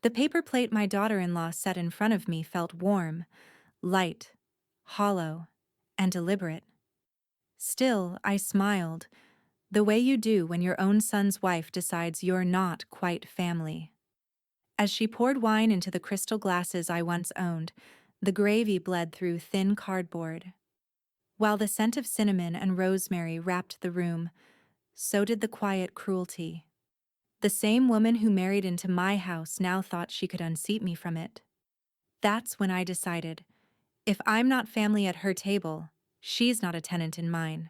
The paper plate my daughter-in-law set in front of me felt warm, light, hollow, and deliberate. Still, I smiled, the way you do when your own son's wife decides you're not quite family. As she poured wine into the crystal glasses I once owned, the gravy bled through thin cardboard. While the scent of cinnamon and rosemary wrapped the room, so did the quiet cruelty. The same woman who married into my house now thought she could unseat me from it. That's when I decided, if I'm not family at her table, she's not a tenant in mine.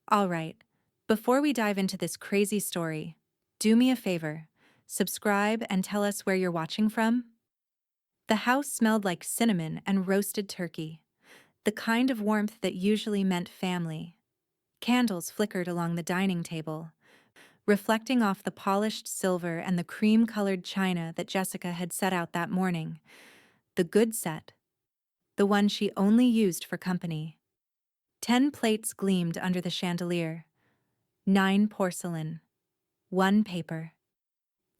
All right, before we dive into this crazy story, do me a favor, subscribe and tell us where you're watching from. The house smelled like cinnamon and roasted turkey, the kind of warmth that usually meant family. Candles flickered along the dining table, reflecting off the polished silver and the cream-colored china that Jessica had set out that morning. The good set. The one she only used for company. 10 plates gleamed under the chandelier. 9 porcelain. 1 paper.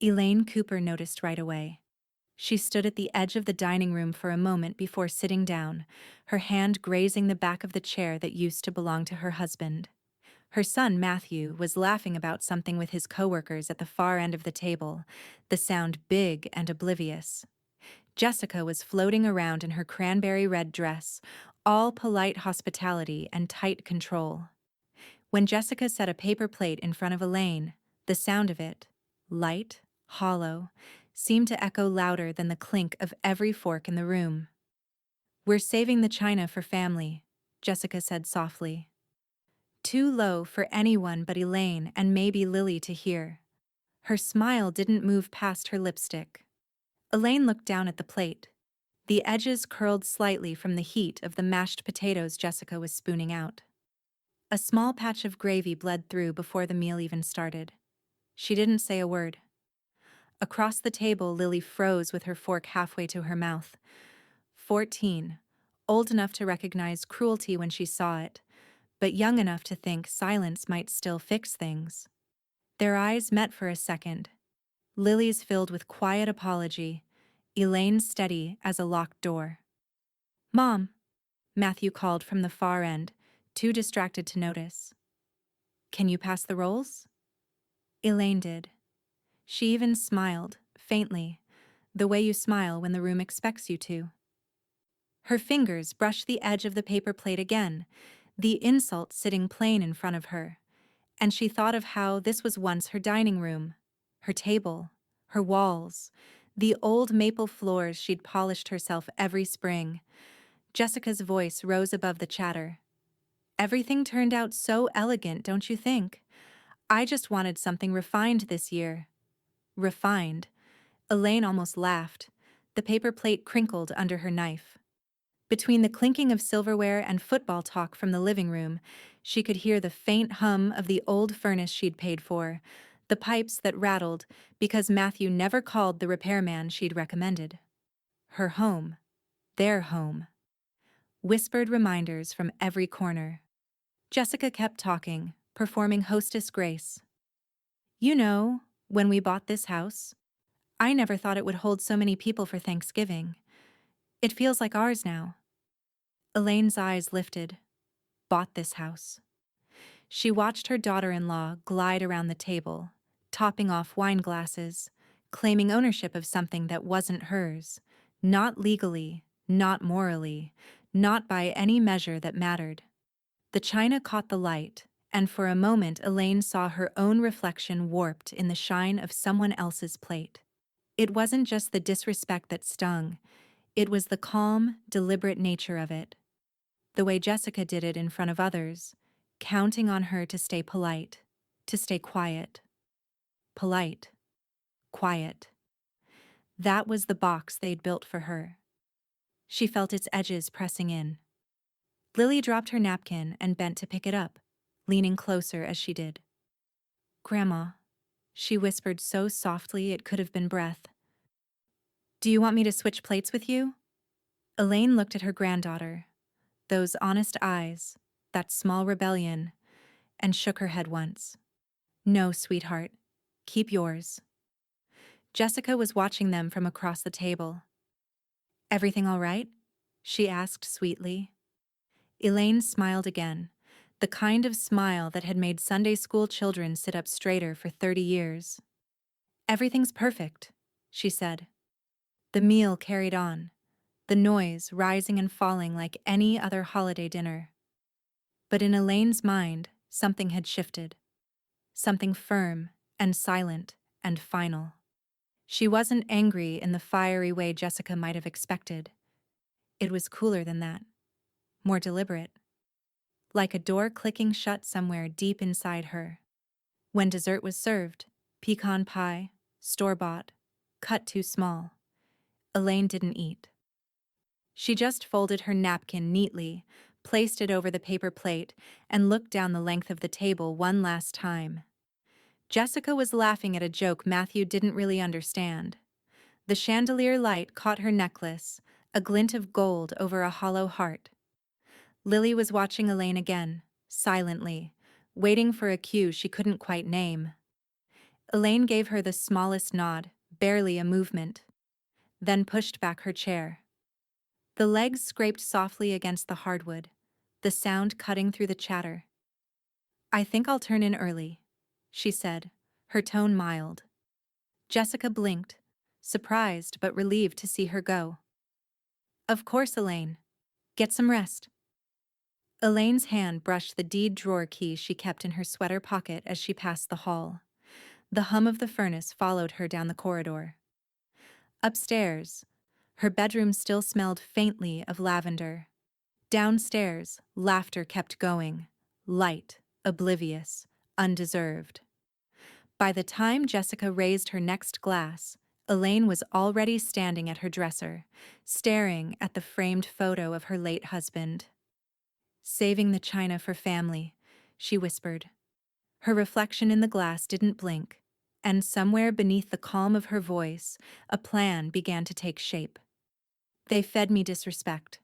Elaine Cooper noticed right away. She stood at the edge of the dining room for a moment before sitting down, her hand grazing the back of the chair that used to belong to her husband. Her son, Matthew, was laughing about something with his coworkers at the far end of the table, the sound big and oblivious. Jessica was floating around in her cranberry red dress, all polite hospitality and tight control. When Jessica set a paper plate in front of Elaine, the sound of it, light, hollow, seemed to echo louder than the clink of every fork in the room. "We're saving the china for family," Jessica said softly. Too low for anyone but Elaine and maybe Lily to hear. Her smile didn't move past her lipstick. Elaine looked down at the plate. The edges curled slightly from the heat of the mashed potatoes Jessica was spooning out. A small patch of gravy bled through before the meal even started. She didn't say a word. Across the table, Lily froze with her fork halfway to her mouth. 14, old enough to recognize cruelty when she saw it, but young enough to think silence might still fix things. Their eyes met for a second. Lily's filled with quiet apology, Elaine's steady as a locked door. "Mom," Matthew called from the far end, too distracted to notice. "Can you pass the rolls?" Elaine did. She even smiled, faintly, the way you smile when the room expects you to. Her fingers brushed the edge of the paper plate again, the insult sitting plain in front of her, and she thought of how this was once her dining room, her table, her walls, the old maple floors she'd polished herself every spring. Jessica's voice rose above the chatter. "Everything turned out so elegant, don't you think? I just wanted something refined this year." Refined. Elaine almost laughed. The paper plate crinkled under her knife. Between the clinking of silverware and football talk from the living room, she could hear the faint hum of the old furnace she'd paid for, the pipes that rattled because Matthew never called the repairman she'd recommended. Her home. Their home. Whispered reminders from every corner. Jessica kept talking, performing hostess grace. "You know, when we bought this house, I never thought it would hold so many people for Thanksgiving. It feels like ours now." Elaine's eyes lifted. Bought this house. She watched her daughter-in-law glide around the table, topping off wine glasses, claiming ownership of something that wasn't hers, not legally, not morally, not by any measure that mattered. The china caught the light, and for a moment Elaine saw her own reflection warped in the shine of someone else's plate. It wasn't just the disrespect that stung, it was the calm, deliberate nature of it. The way Jessica did it in front of others, counting on her to stay polite, to stay quiet. Polite. Quiet. That was the box they'd built for her. She felt its edges pressing in. Lily dropped her napkin and bent to pick it up, leaning closer as she did. "Grandma," she whispered so softly it could have been breath. "Do you want me to switch plates with you?" Elaine looked at her granddaughter, those honest eyes, that small rebellion, and shook her head once. "No, sweetheart. Keep yours." Jessica was watching them from across the table. "Everything all right?" she asked sweetly. Elaine smiled again, the kind of smile that had made Sunday school children sit up straighter for 30 years. "Everything's perfect," she said. The meal carried on, the noise rising and falling like any other holiday dinner. But in Elaine's mind, something had shifted. Something firm and silent and final. She wasn't angry in the fiery way Jessica might have expected. It was cooler than that, more deliberate. Like a door clicking shut somewhere deep inside her. When dessert was served, pecan pie, store-bought, cut too small, Elaine didn't eat. She just folded her napkin neatly, placed it over the paper plate, and looked down the length of the table one last time. Jessica was laughing at a joke Matthew didn't really understand. The chandelier light caught her necklace, a glint of gold over a hollow heart. Lily was watching Elaine again, silently, waiting for a cue she couldn't quite name. Elaine gave her the smallest nod, barely a movement, then pushed back her chair. The legs scraped softly against the hardwood, the sound cutting through the chatter. "I think I'll turn in early," she said, her tone mild. Jessica blinked, surprised but relieved to see her go. "Of course, Elaine. Get some rest." Elaine's hand brushed the deed drawer key she kept in her sweater pocket as she passed the hall. The hum of the furnace followed her down the corridor. Upstairs, her bedroom still smelled faintly of lavender. Downstairs, laughter kept going, light, oblivious, undeserved. By the time Jessica raised her next glass, Elaine was already standing at her dresser, staring at the framed photo of her late husband. "Saving the china for family," she whispered. Her reflection in the glass didn't blink, and somewhere beneath the calm of her voice, a plan began to take shape. "They fed me disrespect.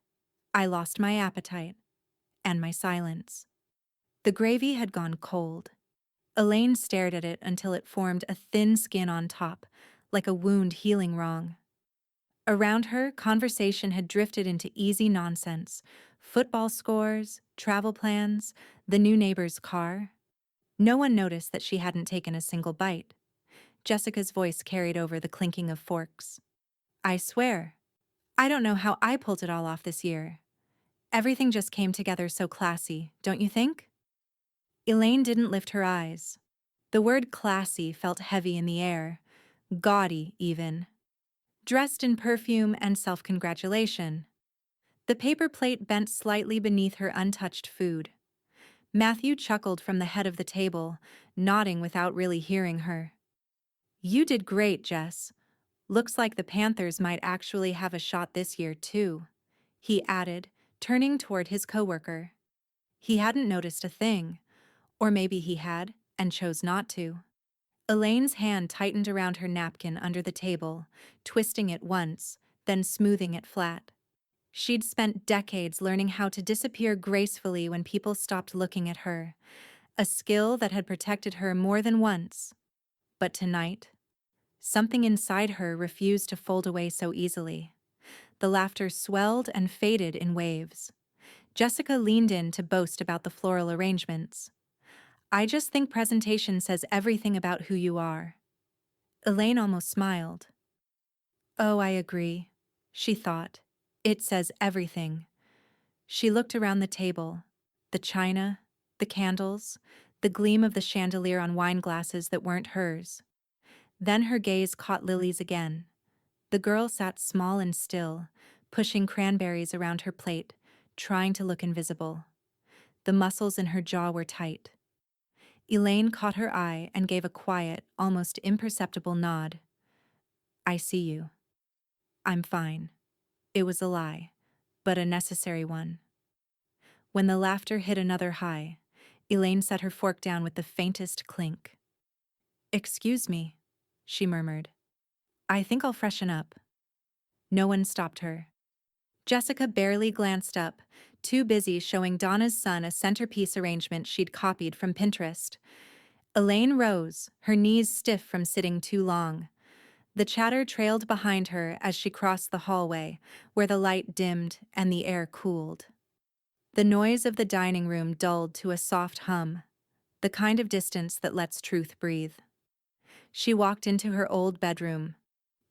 I lost my appetite. And my silence." The gravy had gone cold. Elaine stared at it until it formed a thin skin on top, like a wound healing wrong. Around her, conversation had drifted into easy nonsense. Football scores, travel plans, the new neighbor's car. No one noticed that she hadn't taken a single bite. Jessica's voice carried over the clinking of forks. "I swear, I don't know how I pulled it all off this year. Everything just came together so classy, don't you think?" Elaine didn't lift her eyes. The word classy felt heavy in the air, gaudy even. Dressed in perfume and self-congratulation. The paper plate bent slightly beneath her untouched food. Matthew chuckled from the head of the table, nodding without really hearing her. "You did great, Jess. Looks like the Panthers might actually have a shot this year, too," he added, turning toward his coworker. He hadn't noticed a thing. Or maybe he had, and chose not to. Elaine's hand tightened around her napkin under the table, twisting it once, then smoothing it flat. She'd spent decades learning how to disappear gracefully when people stopped looking at her, a skill that had protected her more than once. But tonight, something inside her refused to fold away so easily. The laughter swelled and faded in waves. Jessica leaned in to boast about the floral arrangements. "I just think presentation says everything about who you are." Elaine almost smiled. "Oh, I agree," she thought. "It says everything." She looked around the table. The china, the candles, the gleam of the chandelier on wine glasses that weren't hers. Then her gaze caught Lily's again. The girl sat small and still, pushing cranberries around her plate, trying to look invisible. The muscles in her jaw were tight. Elaine caught her eye and gave a quiet, almost imperceptible nod. "I see you. I'm fine." It was a lie, but a necessary one. When the laughter hit another high, Elaine set her fork down with the faintest clink. "Excuse me," she murmured. "I think I'll freshen up." No one stopped her. Jessica barely glanced up, too busy showing Donna's son a centerpiece arrangement she'd copied from Pinterest. Elaine rose, her knees stiff from sitting too long. The chatter trailed behind her as she crossed the hallway, where the light dimmed and the air cooled. The noise of the dining room dulled to a soft hum, the kind of distance that lets truth breathe. She walked into her old bedroom.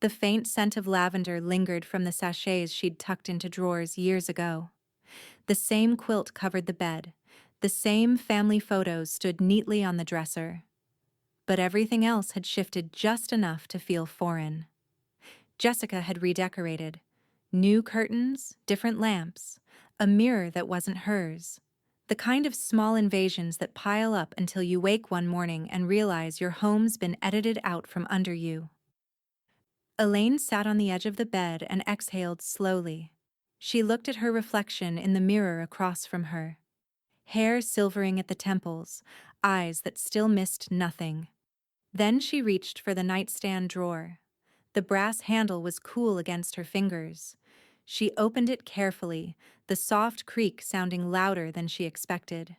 The faint scent of lavender lingered from the sachets she'd tucked into drawers years ago. The same quilt covered the bed. The same family photos stood neatly on the dresser. But everything else had shifted just enough to feel foreign. Jessica had redecorated. New curtains, different lamps, a mirror that wasn't hers. The kind of small invasions that pile up until you wake one morning and realize your home's been edited out from under you. Elaine sat on the edge of the bed and exhaled slowly. She looked at her reflection in the mirror across from her. Hair silvering at the temples, eyes that still missed nothing. Then she reached for the nightstand drawer. The brass handle was cool against her fingers. She opened it carefully, the soft creak sounding louder than she expected.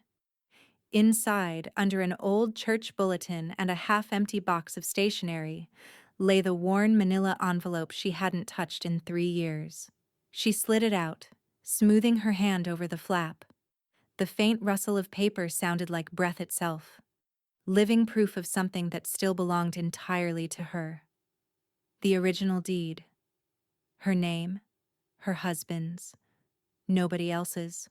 Inside, under an old church bulletin and a half-empty box of stationery, lay the worn manila envelope she hadn't touched in 3 years. She slid it out, smoothing her hand over the flap. The faint rustle of paper sounded like breath itself, living proof of something that still belonged entirely to her. The original deed. Her name, her husband's, nobody else's.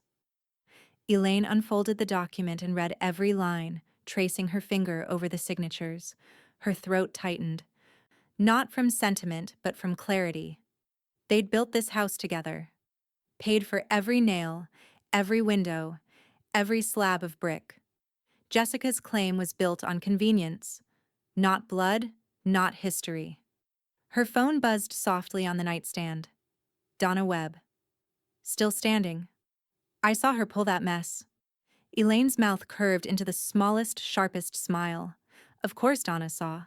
Elaine unfolded the document and read every line, tracing her finger over the signatures. Her throat tightened. Not from sentiment, but from clarity. They'd built this house together. Paid for every nail, every window, every slab of brick. Jessica's claim was built on convenience. Not blood, not history. Her phone buzzed softly on the nightstand. Donna Webb. Still standing. I saw her pull that mess. Elaine's mouth curved into the smallest, sharpest smile. Of course Donna saw.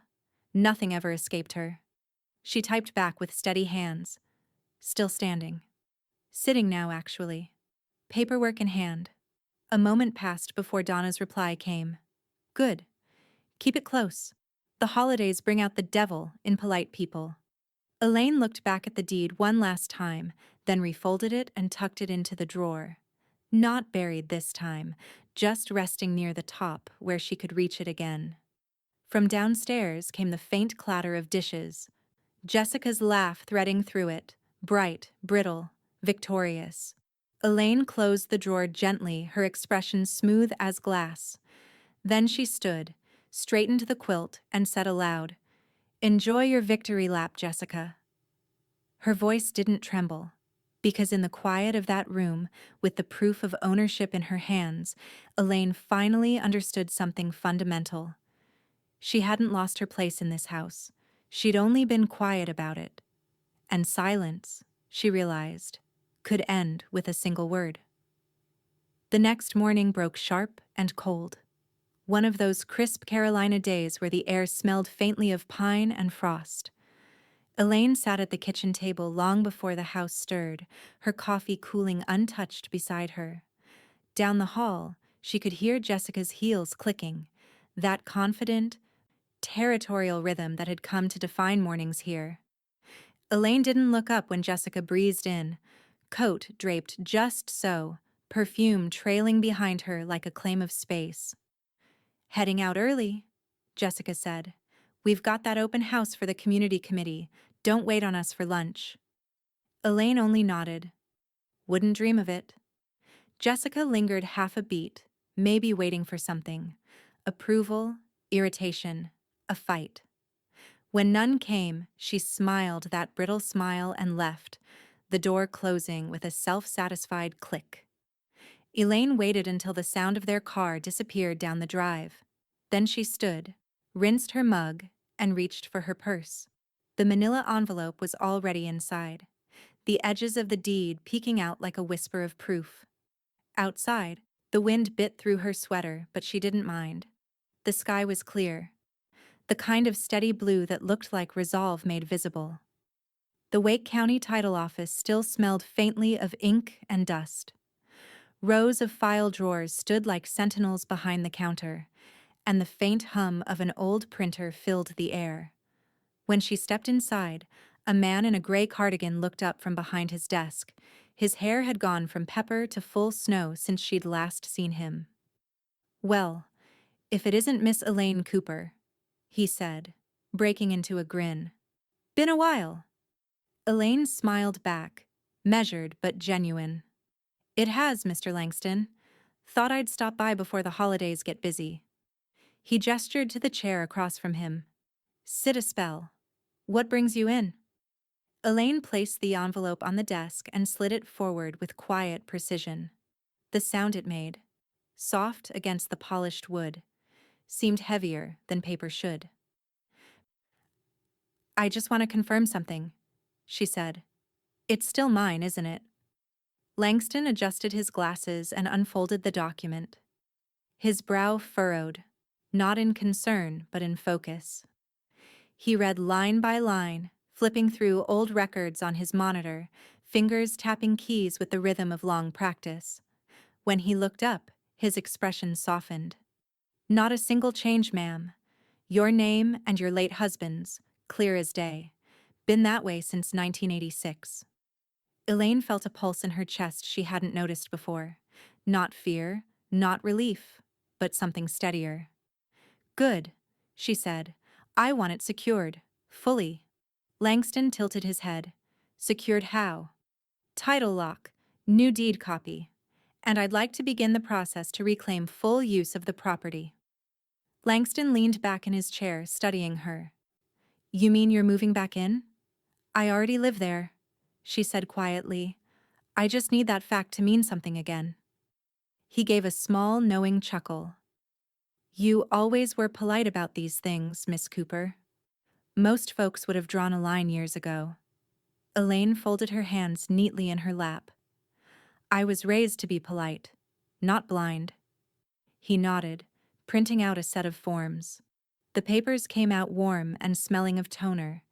Nothing ever escaped her. She typed back with steady hands. Still standing. Sitting now, actually. Paperwork in hand. A moment passed before Donna's reply came. Good. Keep it close. The holidays bring out the devil in polite people. Elaine looked back at the deed one last time, then refolded it and tucked it into the drawer. Not buried this time, just resting near the top where she could reach it again. From downstairs came the faint clatter of dishes. Jessica's laugh threading through it, bright, brittle, victorious. Elaine closed the drawer gently, her expression smooth as glass. Then she stood, straightened the quilt, and said aloud, Enjoy your victory lap, Jessica. Her voice didn't tremble, because in the quiet of that room, with the proof of ownership in her hands, Elaine finally understood something fundamental. She hadn't lost her place in this house. She'd only been quiet about it. And silence, she realized, could end with a single word. The next morning broke sharp and cold. One of those crisp Carolina days where the air smelled faintly of pine and frost. Elaine sat at the kitchen table long before the house stirred, her coffee cooling untouched beside her. Down the hall, she could hear Jessica's heels clicking, that confident, territorial rhythm that had come to define mornings here. Elaine didn't look up when Jessica breezed in, coat draped just so, perfume trailing behind her like a claim of space. Heading out early, Jessica said. We've got that open house for the community committee. Don't wait on us for lunch. Elaine only nodded. Wouldn't dream of it. Jessica lingered half a beat, maybe waiting for something. Approval, irritation, a fight. When none came, she smiled that brittle smile and left, the door closing with a self-satisfied click. Elaine waited until the sound of their car disappeared down the drive. Then she stood, rinsed her mug, and reached for her purse. The manila envelope was already inside, the edges of the deed peeking out like a whisper of proof. Outside, the wind bit through her sweater, but she didn't mind. The sky was clear, the kind of steady blue that looked like resolve made visible. The Wake County title office still smelled faintly of ink and dust. Rows of file drawers stood like sentinels behind the counter, and the faint hum of an old printer filled the air. When she stepped inside, a man in a gray cardigan looked up from behind his desk. His hair had gone from pepper to full snow since she'd last seen him. "Well, if it isn't Miss Elaine Cooper," he said, breaking into a grin. "Been a while." Elaine smiled back, measured but genuine. "It has, Mr. Langston. Thought I'd stop by before the holidays get busy." He gestured to the chair across from him. "Sit a spell. What brings you in?" Elaine placed the envelope on the desk and slid it forward with quiet precision. The sound it made, soft against the polished wood, seemed heavier than paper should. "I just want to confirm something," she said. "It's still mine, isn't it?" Langston adjusted his glasses and unfolded the document. His brow furrowed, not in concern but in focus. He read line by line, flipping through old records on his monitor, fingers tapping keys with the rhythm of long practice. When he looked up, his expression softened. "Not a single change, ma'am. Your name and your late husband's, clear as day. Been that way since 1986. Elaine felt a pulse in her chest she hadn't noticed before. Not fear, not relief, but something steadier. "Good," she said. "I want it secured. Fully." Langston tilted his head. "Secured how?" "Title lock, new deed copy. And I'd like to begin the process to reclaim full use of the property." Langston leaned back in his chair, studying her. "You mean you're moving back in?" "I already live there," she said quietly. "I just need that fact to mean something again." He gave a small, knowing chuckle. "You always were polite about these things, Miss Cooper. Most folks would have drawn a line years ago." Elaine folded her hands neatly in her lap. "I was raised to be polite, not blind." He nodded, printing out a set of forms. The papers came out warm and smelling of toner,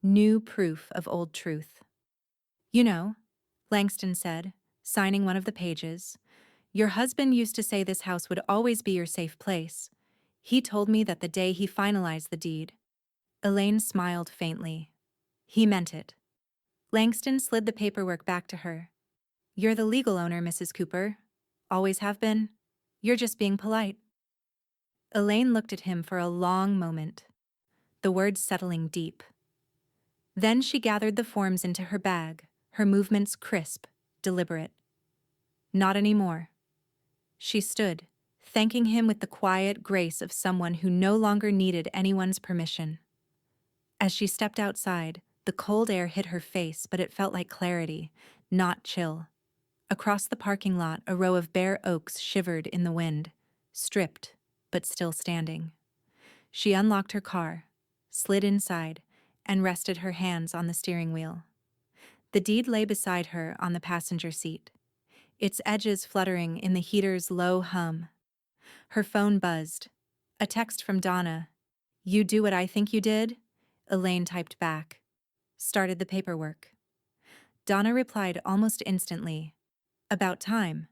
new proof of old truth. "You know," Langston said, signing one of the pages, "your husband used to say this house would always be your safe place. He told me that the day he finalized the deed." Elaine smiled faintly. "He meant it." Langston slid the paperwork back to her. "You're the legal owner, Mrs. Cooper. Always have been. You're just being polite." Elaine looked at him for a long moment, the words settling deep. Then she gathered the forms into her bag, her movements crisp, deliberate. "Not anymore." She stood, thanking him with the quiet grace of someone who no longer needed anyone's permission. As she stepped outside, the cold air hit her face, but it felt like clarity, not chill. Across the parking lot, a row of bare oaks shivered in the wind, stripped, but still standing. She unlocked her car, slid inside, and rested her hands on the steering wheel. The deed lay beside her on the passenger seat, its edges fluttering in the heater's low hum. Her phone buzzed. A text from Donna. "You do what I think you did?" Elaine typed back. "Started the paperwork." Donna replied almost instantly. "About time.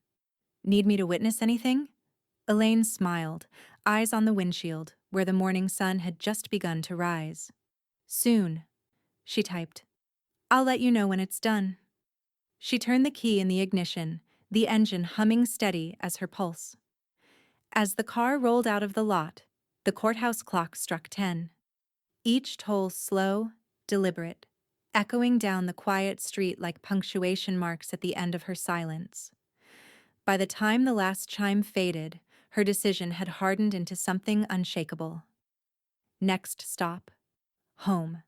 Need me to witness anything?" Elaine smiled, eyes on the windshield, where the morning sun had just begun to rise. "Soon," she typed. "I'll let you know when it's done." She turned the key in the ignition, the engine humming steady as her pulse. As the car rolled out of the lot, the courthouse clock struck 10. Each toll slow, deliberate, echoing down the quiet street like punctuation marks at the end of her silence. By the time the last chime faded, her decision had hardened into something unshakable. Next stop, home.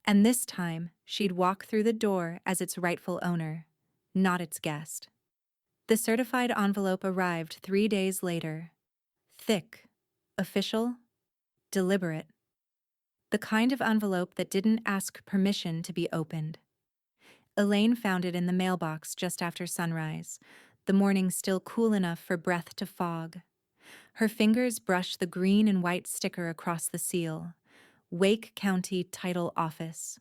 And this time, she'd walk through the door as its rightful owner, not its guest. The certified envelope arrived 3 days later. Thick, official, deliberate. The kind of envelope that didn't ask permission to be opened. Elaine found it in the mailbox just after sunrise, the morning still cool enough for breath to fog. Her fingers brushed the green and white sticker across the seal. Wake County Title Office.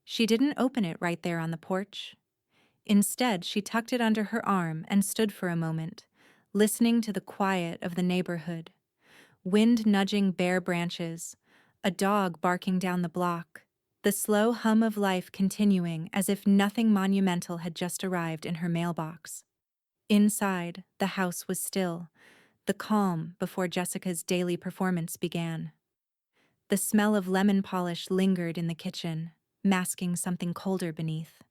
She didn't open it right there on the porch. Instead, she tucked it under her arm and stood for a moment, listening to the quiet of the neighborhood. Wind nudging bare branches, A dog barking down the block, the slow hum of life continuing as if nothing monumental had just arrived in her mailbox. Inside, the house was still, the calm before Jessica's daily performance began. The smell of lemon polish lingered in the kitchen, masking something colder beneath.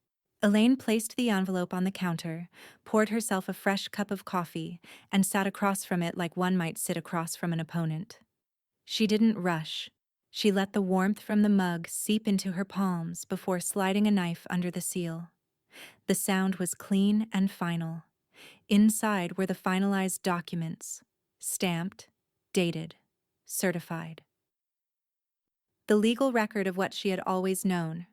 Elaine placed the envelope on the counter, poured herself a fresh cup of coffee, and sat across from it like one might sit across from an opponent. She didn't rush. She let the warmth from the mug seep into her palms before sliding a knife under the seal. The sound was clean and final. Inside were the finalized documents, stamped, dated, certified. The legal record of what she had always known.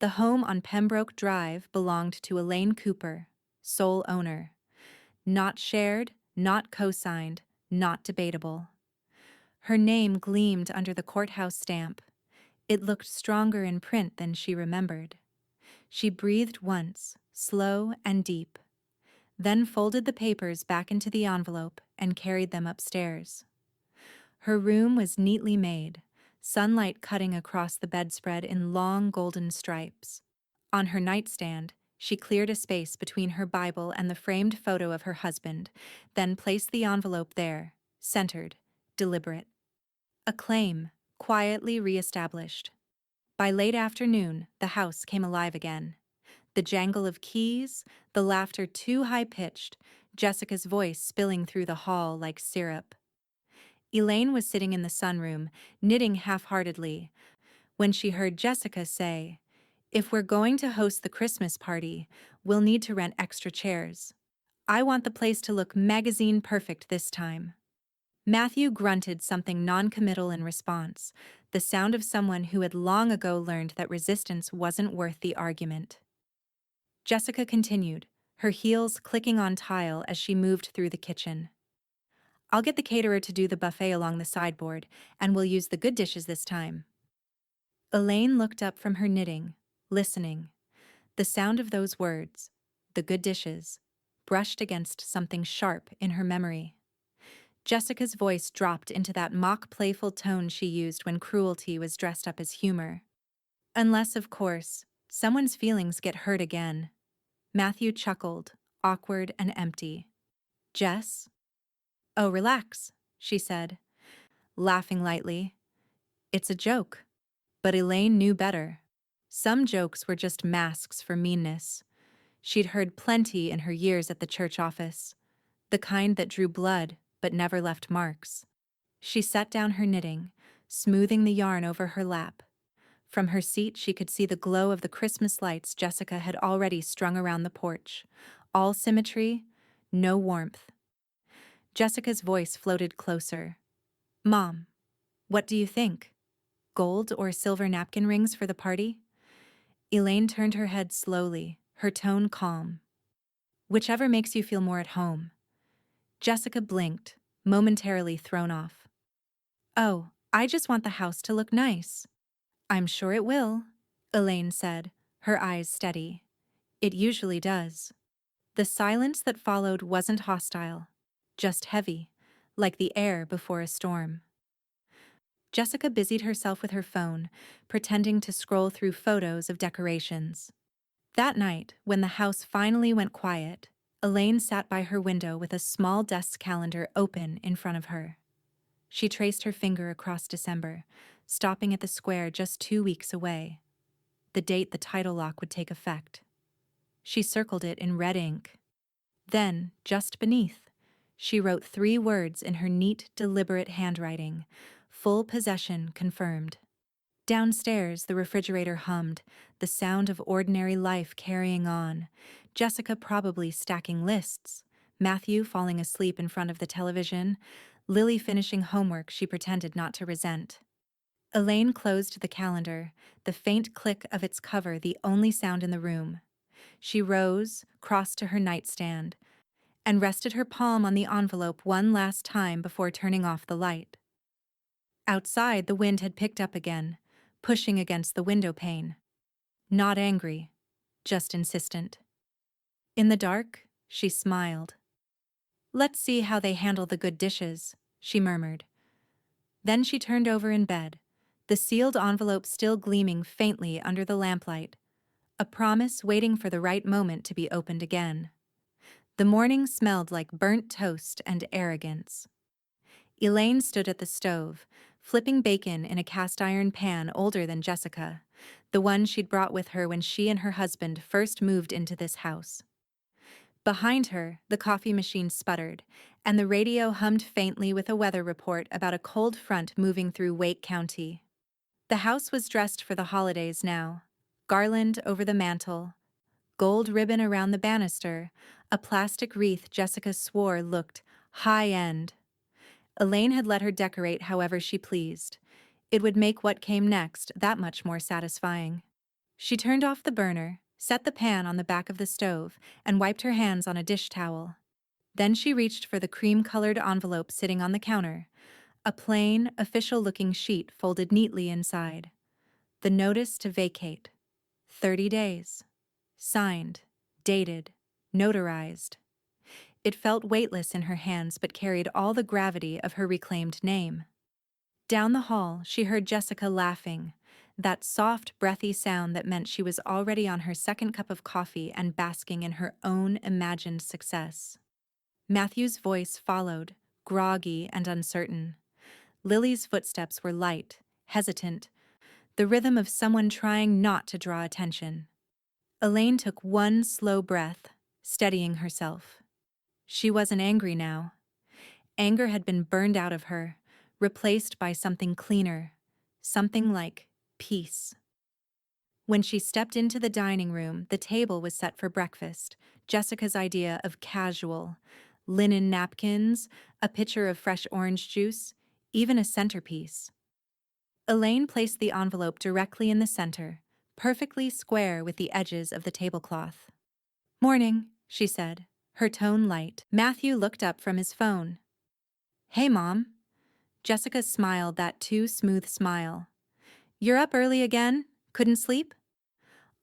The home on Pembroke Drive belonged to Elaine Cooper, sole owner. Not shared, not co-signed, not debatable. Her name gleamed under the courthouse stamp. It looked stronger in print than she remembered. She breathed once, slow and deep, then folded the papers back into the envelope and carried them upstairs. Her room was neatly made, sunlight cutting across the bedspread in long golden stripes. On her nightstand, she cleared a space between her Bible and the framed photo of her husband, then placed the envelope there, centered, deliberate. A claim, quietly re-established. By late afternoon, the house came alive again. The jangle of keys, the laughter too high-pitched, Jessica's voice spilling through the hall like syrup. Elaine was sitting in the sunroom, knitting half-heartedly, when she heard Jessica say, "If we're going to host the Christmas party, we'll need to rent extra chairs. I want the place to look magazine perfect this time." Matthew grunted something non-committal in response, the sound of someone who had long ago learned that resistance wasn't worth the argument. Jessica continued, her heels clicking on tile as she moved through the kitchen. "I'll get the caterer to do the buffet along the sideboard, and we'll use the good dishes this time." Elaine looked up from her knitting, listening. The sound of those words, the good dishes, brushed against something sharp in her memory. Jessica's voice dropped into that mock-playful tone she used when cruelty was dressed up as humor. Unless, of course, someone's feelings get hurt again. Matthew chuckled, awkward and empty. "Jess?" "Oh, relax," she said, laughing lightly. "It's a joke." But Elaine knew better. Some jokes were just masks for meanness. She'd heard plenty in her years at the church office, the kind that drew blood but never left marks. She set down her knitting, smoothing the yarn over her lap. From her seat she could see the glow of the Christmas lights Jessica had already strung around the porch. All symmetry, no warmth. Jessica's voice floated closer. "Mom, what do you think? Gold or silver napkin rings for the party?" Elaine turned her head slowly, her tone calm. "Whichever makes you feel more at home." Jessica blinked, momentarily thrown off. "Oh, I just want the house to look nice." "I'm sure it will," Elaine said, her eyes steady. "It usually does." The silence that followed wasn't hostile, just heavy, like the air before a storm. Jessica busied herself with her phone, pretending to scroll through photos of decorations. That night, when the house finally went quiet, Elaine sat by her window with a small desk calendar open in front of her. She traced her finger across December, stopping at the square just 2 weeks away, the date the title lock would take effect. She circled it in red ink. Then, just beneath, she wrote 3 words in her neat, deliberate handwriting: "Full possession confirmed." Downstairs, the refrigerator hummed, the sound of ordinary life carrying on. Jessica probably stacking lists, Matthew falling asleep in front of the television, Lily finishing homework she pretended not to resent. Elaine closed the calendar, the faint click of its cover the only sound in the room. She rose, crossed to her nightstand, and rested her palm on the envelope one last time before turning off the light. Outside, the wind had picked up again, pushing against the window pane. Not angry, just insistent. In the dark, she smiled. "Let's see how they handle the good dishes," she murmured. Then she turned over in bed, the sealed envelope still gleaming faintly under the lamplight, a promise waiting for the right moment to be opened again. The morning smelled like burnt toast and arrogance. Elaine stood at the stove, flipping bacon in a cast-iron pan older than Jessica, the one she'd brought with her when she and her husband first moved into this house. Behind her, the coffee machine sputtered, and the radio hummed faintly with a weather report about a cold front moving through Wake County. The house was dressed for the holidays now. Garland over the mantel, gold ribbon around the banister, a plastic wreath Jessica swore looked high-end. Elaine had let her decorate however she pleased. It would make what came next that much more satisfying. She turned off the burner, set the pan on the back of the stove, and wiped her hands on a dish towel. Then she reached for the cream-colored envelope sitting on the counter, a plain, official-looking sheet folded neatly inside. The notice to vacate. 30 days. Signed, dated, notarized. It felt weightless in her hands but carried all the gravity of her reclaimed name. Down the hall, she heard Jessica laughing, that soft, breathy sound that meant she was already on her second cup of coffee and basking in her own imagined success. Matthew's voice followed, groggy and uncertain. Lily's footsteps were light, hesitant, the rhythm of someone trying not to draw attention. Elaine took one slow breath, steadying herself. She wasn't angry now. Anger had been burned out of her, replaced by something cleaner, something like peace. When she stepped into the dining room, the table was set for breakfast, Jessica's idea of casual. Linen napkins, a pitcher of fresh orange juice, even a centerpiece. Elaine placed the envelope directly in the center, perfectly square with the edges of the tablecloth. "Morning," she said, her tone light. Matthew looked up from his phone. "Hey, Mom." Jessica smiled that too smooth smile. "You're up early again? Couldn't sleep?"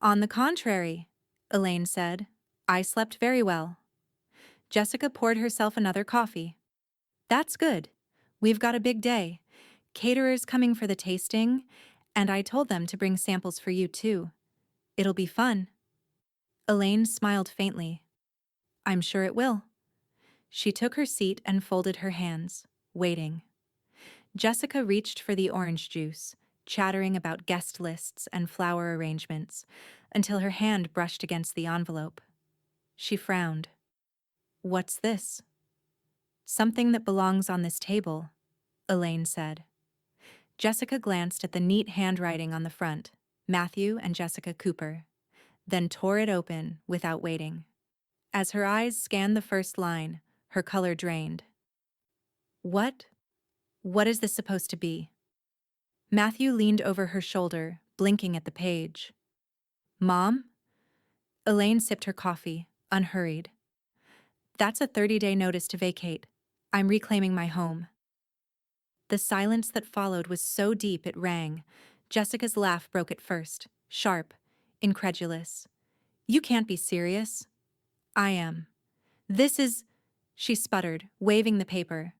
"On the contrary," Elaine said. "I slept very well." Jessica poured herself another coffee. "That's good. We've got a big day. Caterers coming for the tasting, and I told them to bring samples for you too. It'll be fun." Elaine smiled faintly. "I'm sure it will." She took her seat and folded her hands, waiting. Jessica reached for the orange juice, chattering about guest lists and flower arrangements, until her hand brushed against the envelope. She frowned. "What's this?" "Something that belongs on this table," Elaine said. Jessica glanced at the neat handwriting on the front, Matthew and Jessica Cooper, then tore it open without waiting. As her eyes scanned the first line, her color drained. What is this supposed to be?" Matthew leaned over her shoulder, blinking at the page. "Mom?" Elaine sipped her coffee, unhurried. "That's a 30-day notice to vacate. I'm reclaiming my home." The silence that followed was so deep it rang. Jessica's laugh broke it first, sharp, incredulous. "You can't be serious." "I am. This is—" she sputtered, waving the paper.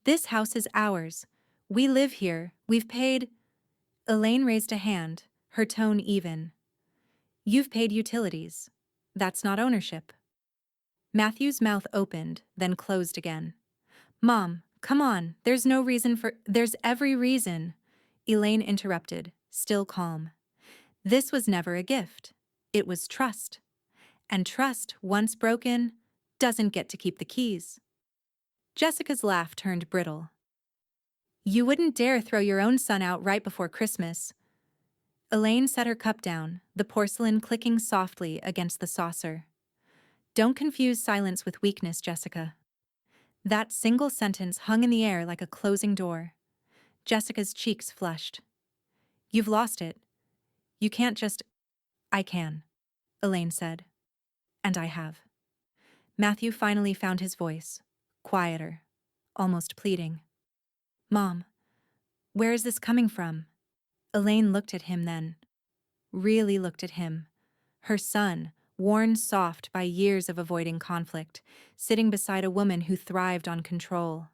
"This house is ours. We live here. We've paid—" Elaine raised a hand, her tone even. "You've paid utilities. That's not ownership." Matthew's mouth opened, then closed again. "Mom, come on, there's every reason." Elaine interrupted, still calm. "This was never a gift. It was trust. And trust, once broken, doesn't get to keep the keys." Jessica's laugh turned brittle. "You wouldn't dare throw your own son out right before Christmas." Elaine set her cup down, the porcelain clicking softly against the saucer. "Don't confuse silence with weakness, Jessica." That single sentence hung in the air like a closing door. Jessica's cheeks flushed. "You've lost it. You can't just—" "I can," Elaine said. "And I have." Matthew finally found his voice, quieter, almost pleading. "Mom, where is this coming from?" Elaine looked at him then. Really looked at him. Her son, worn soft by years of avoiding conflict, sitting beside a woman who thrived on control.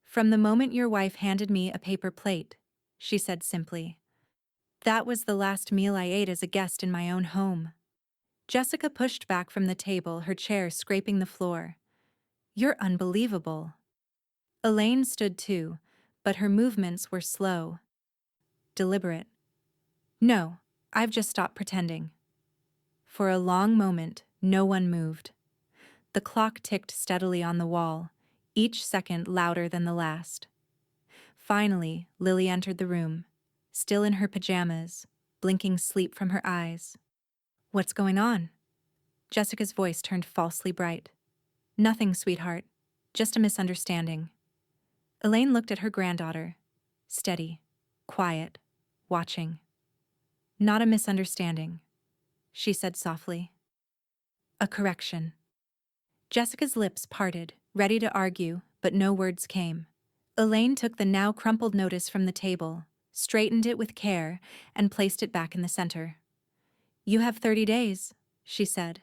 "From the moment your wife handed me a paper plate," she said simply. That was the last meal I ate as a guest in my own home. Jessica pushed back from the table, her chair scraping the floor. You're unbelievable. Elaine stood too, but her movements were slow, deliberate. No, I've just stopped pretending. For a long moment, no one moved. The clock ticked steadily on the wall, each second louder than the last. Finally, Lily entered the room, still in her pajamas, blinking sleep from her eyes. What's going on? Jessica's voice turned falsely bright. Nothing, sweetheart. Just a misunderstanding. Elaine looked at her granddaughter. Steady, quiet, watching. Not a misunderstanding, she said softly. A correction. Jessica's lips parted, ready to argue, but no words came. Elaine took the now crumpled notice from the table, straightened it with care, and placed it back in the center. You have 30 days, she said.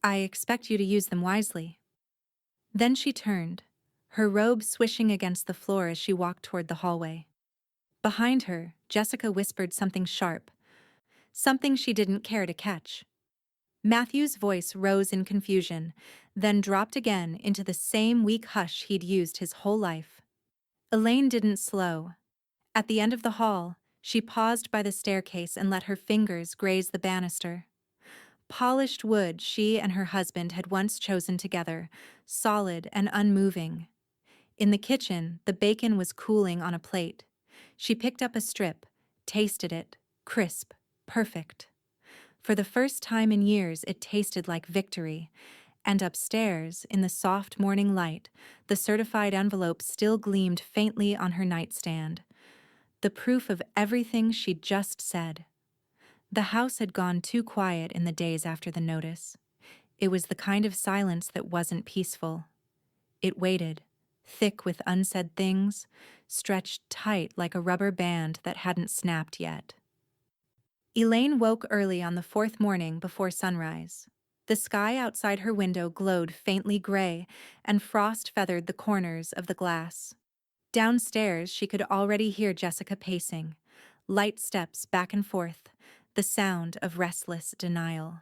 I expect you to use them wisely. Then she turned, her robe swishing against the floor as she walked toward the hallway. Behind her, Jessica whispered something sharp, something she didn't care to catch. Matthew's voice rose in confusion, then dropped again into the same weak hush he'd used his whole life. Elaine didn't slow. At the end of the hall, she paused by the staircase and let her fingers graze the banister. Polished wood she and her husband had once chosen together, solid and unmoving. In the kitchen, the bacon was cooling on a plate. She picked up a strip, tasted it, crisp, perfect. For the first time in years, it tasted like victory. And upstairs, in the soft morning light, the certified envelope still gleamed faintly on her nightstand. The proof of everything she'd just said. The house had gone too quiet in the days after the notice. It was the kind of silence that wasn't peaceful. It waited, thick with unsaid things, stretched tight like a rubber band that hadn't snapped yet. Elaine woke early on the fourth morning before sunrise. The sky outside her window glowed faintly gray, and frost feathered the corners of the glass. Downstairs, she could already hear Jessica pacing, light steps back and forth, the sound of restless denial.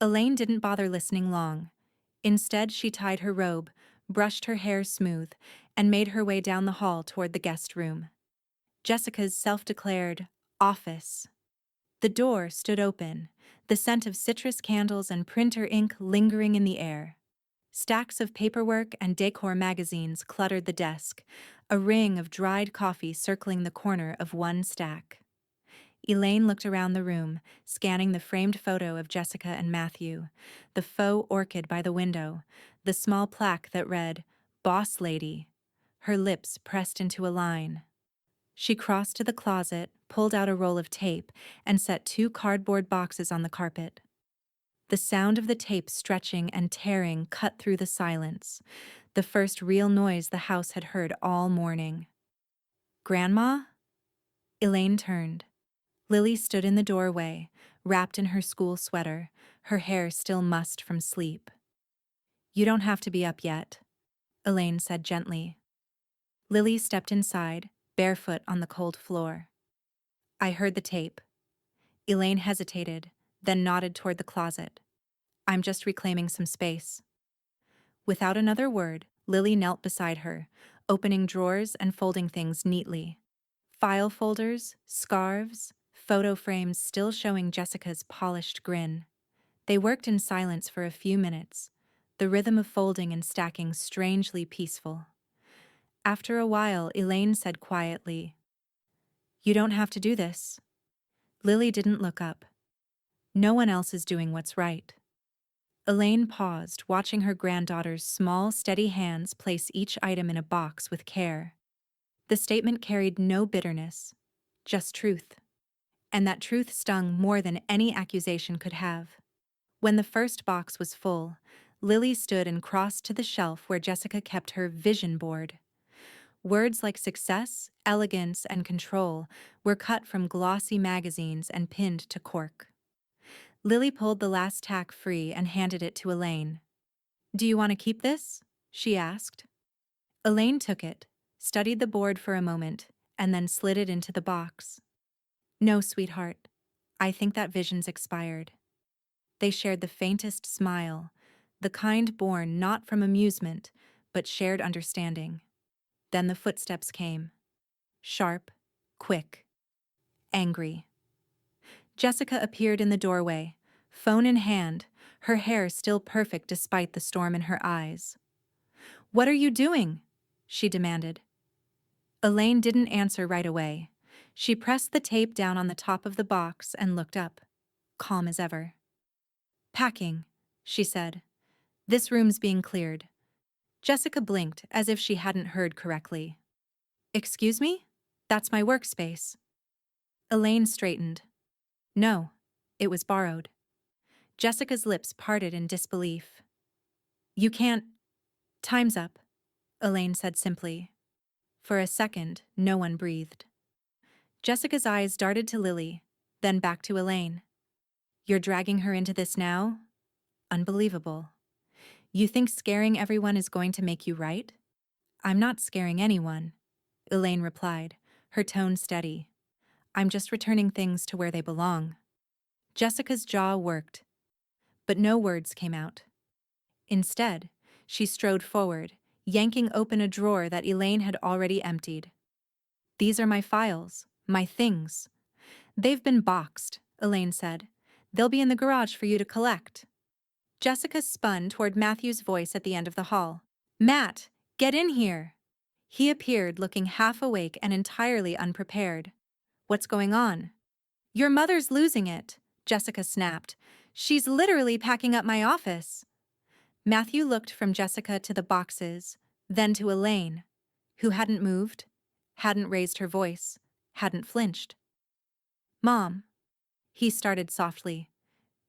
Elaine didn't bother listening long. Instead, she tied her robe, brushed her hair smooth, and made her way down the hall toward the guest room. Jessica's self-declared office. The door stood open, the scent of citrus candles and printer ink lingering in the air. Stacks of paperwork and decor magazines cluttered the desk, a ring of dried coffee circling the corner of one stack. Elaine looked around the room, scanning the framed photo of Jessica and Matthew, the faux orchid by the window, the small plaque that read, "Boss Lady," her lips pressed into a line. She crossed to the closet, pulled out a roll of tape, and set 2 cardboard boxes on the carpet. The sound of the tape stretching and tearing cut through the silence, the first real noise the house had heard all morning. "Grandma?" Elaine turned. Lily stood in the doorway, wrapped in her school sweater, her hair still mussed from sleep. "You don't have to be up yet," Elaine said gently. Lily stepped inside, barefoot on the cold floor. "I heard the tape." Elaine hesitated, then nodded toward the closet. "I'm just reclaiming some space." Without another word, Lily knelt beside her, opening drawers and folding things neatly. File folders, scarves, photo frames still showing Jessica's polished grin. They worked in silence for a few minutes, the rhythm of folding and stacking strangely peaceful. After a while, Elaine said quietly, "You don't have to do this." Lily didn't look up. "No one else is doing what's right." Elaine paused, watching her granddaughter's small, steady hands place each item in a box with care. The statement carried no bitterness, just truth. And that truth stung more than any accusation could have. When the first box was full, Lily stood and crossed to the shelf where Jessica kept her vision board. Words like success, elegance, and control were cut from glossy magazines and pinned to cork. Lily pulled the last tack free and handed it to Elaine. "Do you want to keep this?" she asked. Elaine took it, studied the board for a moment, and then slid it into the box. No, sweetheart. I think that vision's expired. They shared the faintest smile, the kind born not from amusement, but shared understanding. Then the footsteps came. Sharp, quick, angry. Jessica appeared in the doorway, phone in hand, her hair still perfect despite the storm in her eyes. "What are you doing?" she demanded. Elaine didn't answer right away. She pressed the tape down on the top of the box and looked up, calm as ever. "Packing," she said. "This room's being cleared." Jessica blinked as if she hadn't heard correctly. "Excuse me? That's my workspace." Elaine straightened. "No, it was borrowed." Jessica's lips parted in disbelief. "You can't—" "Time's up," Elaine said simply. For a second, no one breathed. Jessica's eyes darted to Lily, then back to Elaine. "You're dragging her into this now? Unbelievable. You think scaring everyone is going to make you right?" "I'm not scaring anyone," Elaine replied, her tone steady. "I'm just returning things to where they belong." Jessica's jaw worked, but no words came out. Instead, she strode forward, yanking open a drawer that Elaine had already emptied. "These are my files, my things." "They've been boxed," Elaine said. "They'll be in the garage for you to collect." Jessica spun toward Matthew's voice at the end of the hall. "Matt, get in here!" He appeared looking half awake and entirely unprepared. "What's going on?" "Your mother's losing it," Jessica snapped. "She's literally packing up my office." Matthew looked from Jessica to the boxes, then to Elaine, who hadn't moved, hadn't raised her voice, hadn't flinched. "Mom," he started softly,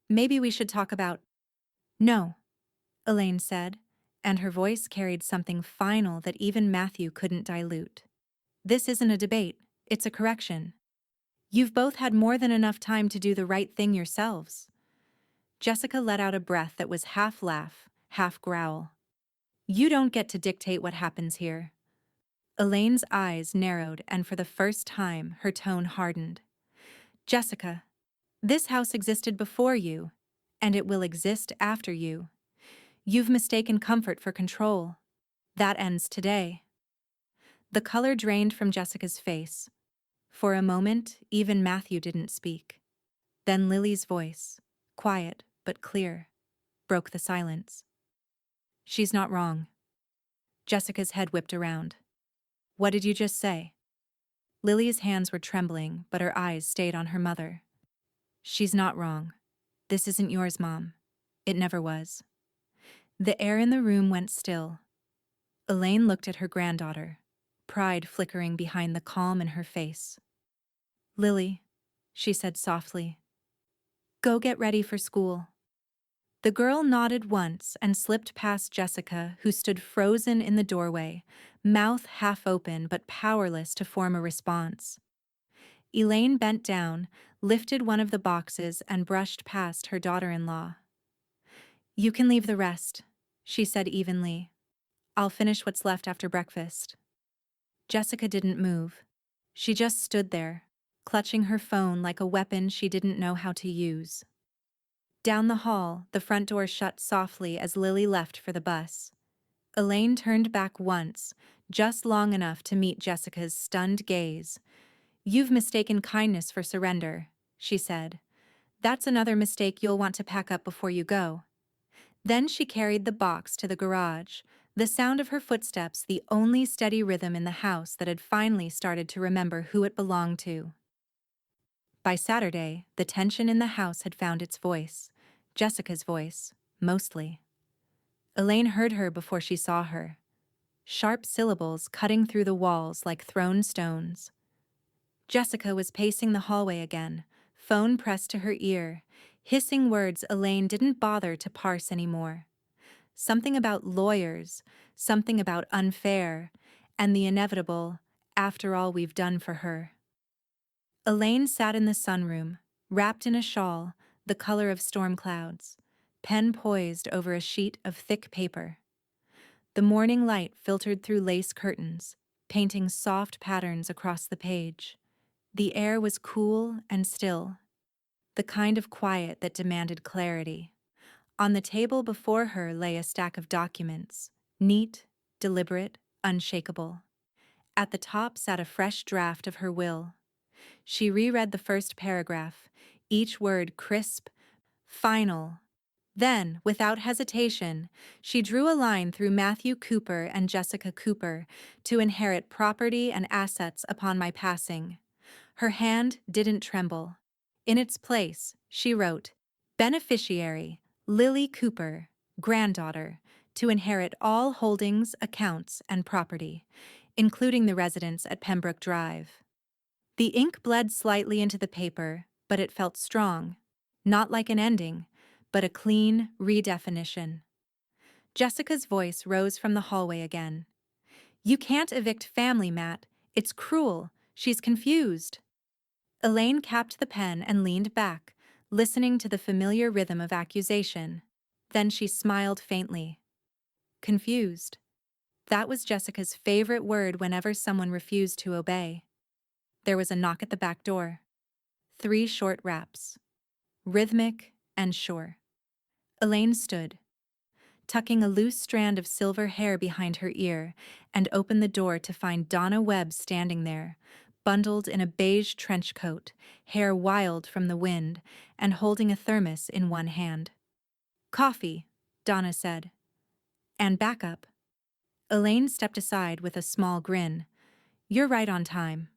"maybe we should talk about—" "No," Elaine said, and her voice carried something final that even Matthew couldn't dilute. "This isn't a debate, it's a correction. You've both had more than enough time to do the right thing yourselves." Jessica let out a breath that was half laugh, half growl. "You don't get to dictate what happens here." Elaine's eyes narrowed, and for the first time, her tone hardened. "Jessica, this house existed before you, and it will exist after you. You've mistaken comfort for control. That ends today." The color drained from Jessica's face. For a moment, even Matthew didn't speak. Then Lily's voice, quiet but clear, broke the silence. "She's not wrong." Jessica's head whipped around. "What did you just say?" Lily's hands were trembling, but her eyes stayed on her mother. "She's not wrong. This isn't yours, Mom. It never was." The air in the room went still. Elaine looked at her granddaughter, pride flickering behind the calm in her face. "Lily," she said softly, "go get ready for school." The girl nodded once and slipped past Jessica, who stood frozen in the doorway, mouth half open but powerless to form a response. Elaine bent down, lifted one of the boxes, and brushed past her daughter-in-law. "You can leave the rest," she said evenly. "I'll finish what's left after breakfast." Jessica didn't move. She just stood there, clutching her phone like a weapon she didn't know how to use. Down the hall, the front door shut softly as Lily left for the bus. Elaine turned back once, just long enough to meet Jessica's stunned gaze. "You've mistaken kindness for surrender," she said. "That's another mistake you'll want to pack up before you go." Then she carried the box to the garage, the sound of her footsteps the only steady rhythm in the house that had finally started to remember who it belonged to. By Saturday, the tension in the house had found its voice, Jessica's voice, mostly. Elaine heard her before she saw her. Sharp syllables cutting through the walls like thrown stones. Jessica was pacing the hallway again, phone pressed to her ear, hissing words Elaine didn't bother to parse anymore. Something about lawyers, something about unfair, and the inevitable, "after all we've done for her." Elaine sat in the sunroom, wrapped in a shawl, the color of storm clouds, pen poised over a sheet of thick paper. The morning light filtered through lace curtains, painting soft patterns across the page. The air was cool and still, the kind of quiet that demanded clarity. On the table before her lay a stack of documents, neat, deliberate, unshakable. At the top sat a fresh draft of her will. She reread the first paragraph, each word crisp, final. Then, without hesitation, she drew a line through Matthew Cooper and Jessica Cooper to inherit property and assets upon my passing. Her hand didn't tremble. In its place, she wrote, "Beneficiary, Lily Cooper, granddaughter, to inherit all holdings, accounts, and property, including the residence at Pembroke Drive." The ink bled slightly into the paper, but it felt strong, not like an ending, but a clean redefinition. Jessica's voice rose from the hallway again. "You can't evict family, Matt. It's cruel. She's confused." Elaine capped the pen and leaned back, listening to the familiar rhythm of accusation. Then she smiled faintly. Confused. That was Jessica's favorite word whenever someone refused to obey. There was a knock at the back door. 3 short raps. Rhythmic and sure. Elaine stood, tucking a loose strand of silver hair behind her ear, and opened the door to find Donna Webb standing there, bundled in a beige trench coat, hair wild from the wind, and holding a thermos in one hand. "Coffee," Donna said. "And backup." Elaine stepped aside with a small grin. "You're right on time."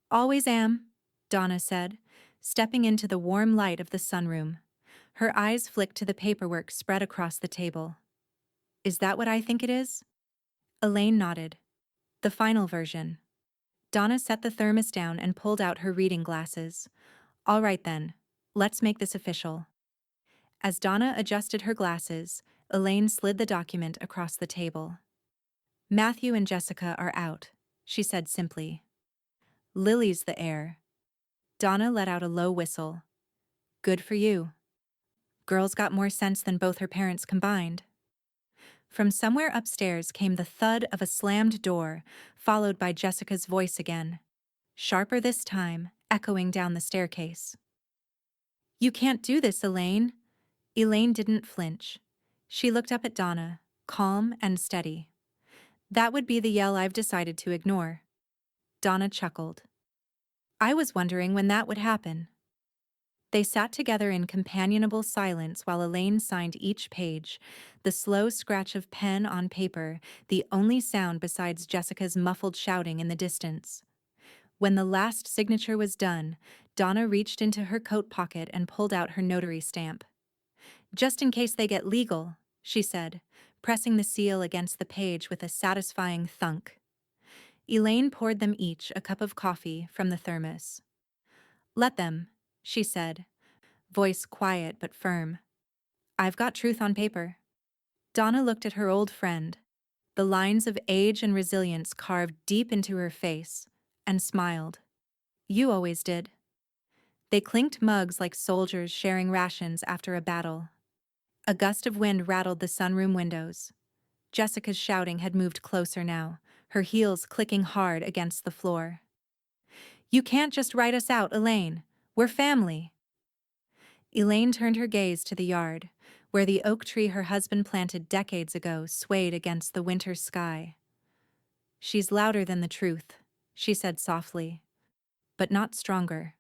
"Always am," Donna said, stepping into the warm light of the sunroom. Her eyes flicked to the paperwork spread across the table. "Is that what I think it is?" Elaine nodded. "The final version." Donna set the thermos down and pulled out her reading glasses. "All right then, let's make this official." As Donna adjusted her glasses, Elaine slid the document across the table. "Matthew and Jessica are out," she said simply. "Lily's the heir." Donna let out a low whistle. "Good for you. Girl's got more sense than both her parents combined." From somewhere upstairs came the thud of a slammed door, followed by Jessica's voice again, sharper this time, echoing down the staircase. "You can't do this, Elaine." Elaine didn't flinch. She looked up at Donna, calm and steady. "That would be the yell I've decided to ignore." Donna chuckled. "I was wondering when that would happen." They sat together in companionable silence while Elaine signed each page, the slow scratch of pen on paper, the only sound besides Jessica's muffled shouting in the distance. When the last signature was done, Donna reached into her coat pocket and pulled out her notary stamp. "Just in case they get legal," she said, pressing the seal against the page with a satisfying thunk. Elaine poured them each a cup of coffee from the thermos. "Let them," she said, voice quiet but firm. "I've got truth on paper." Donna looked at her old friend, the lines of age and resilience carved deep into her face, and smiled. "You always did." They clinked mugs like soldiers sharing rations after a battle. A gust of wind rattled the sunroom windows. Jessica's shouting had moved closer now, her heels clicking hard against the floor. "You can't just write us out, Elaine. We're family." Elaine turned her gaze to the yard, where the oak tree her husband planted decades ago swayed against the winter sky. "She's louder than the truth," she said softly, "but not stronger."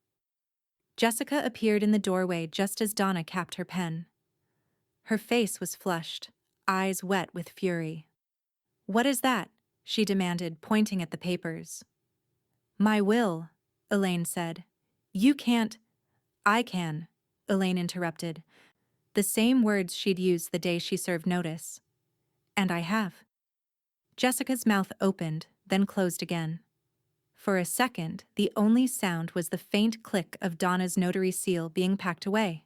Jessica appeared in the doorway just as Donna capped her pen. Her face was flushed, eyes wet with fury. "What is that?" she demanded, pointing at the papers. "My will," Elaine said. "You can't—" "I can," Elaine interrupted, the same words she'd used the day she served notice. "And I have." Jessica's mouth opened, then closed again. For a second, the only sound was the faint click of Donna's notary seal being packed away.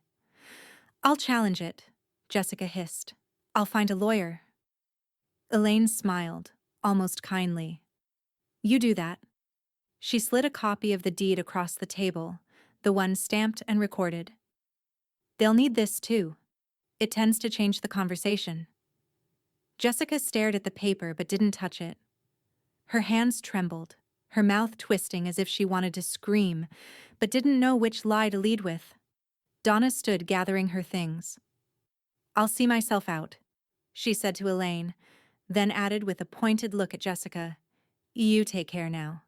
"I'll challenge it," Jessica hissed. "I'll find a lawyer." Elaine smiled, almost kindly. "You do that." She slid a copy of the deed across the table, the one stamped and recorded. "They'll need this too. It tends to change the conversation." Jessica stared at the paper but didn't touch it. Her hands trembled, her mouth twisting as if she wanted to scream, but didn't know which lie to lead with. Donna stood gathering her things. "I'll see myself out," she said to Elaine, then added with a pointed look at Jessica, "You take care now."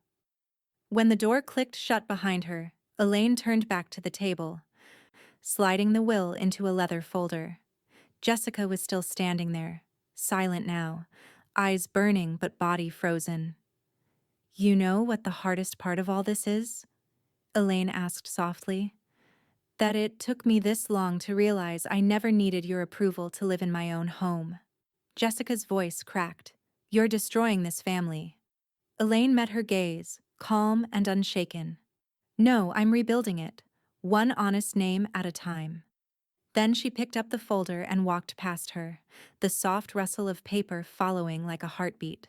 When the door clicked shut behind her, Elaine turned back to the table, sliding the will into a leather folder. Jessica was still standing there, silent now, eyes burning but body frozen. "You know what the hardest part of all this is?" Elaine asked softly. "That it took me this long to realize I never needed your approval to live in my own home." Jessica's voice cracked. "You're destroying this family." Elaine met her gaze, calm and unshaken. "No, I'm rebuilding it, one honest name at a time." Then she picked up the folder and walked past her, the soft rustle of paper following like a heartbeat.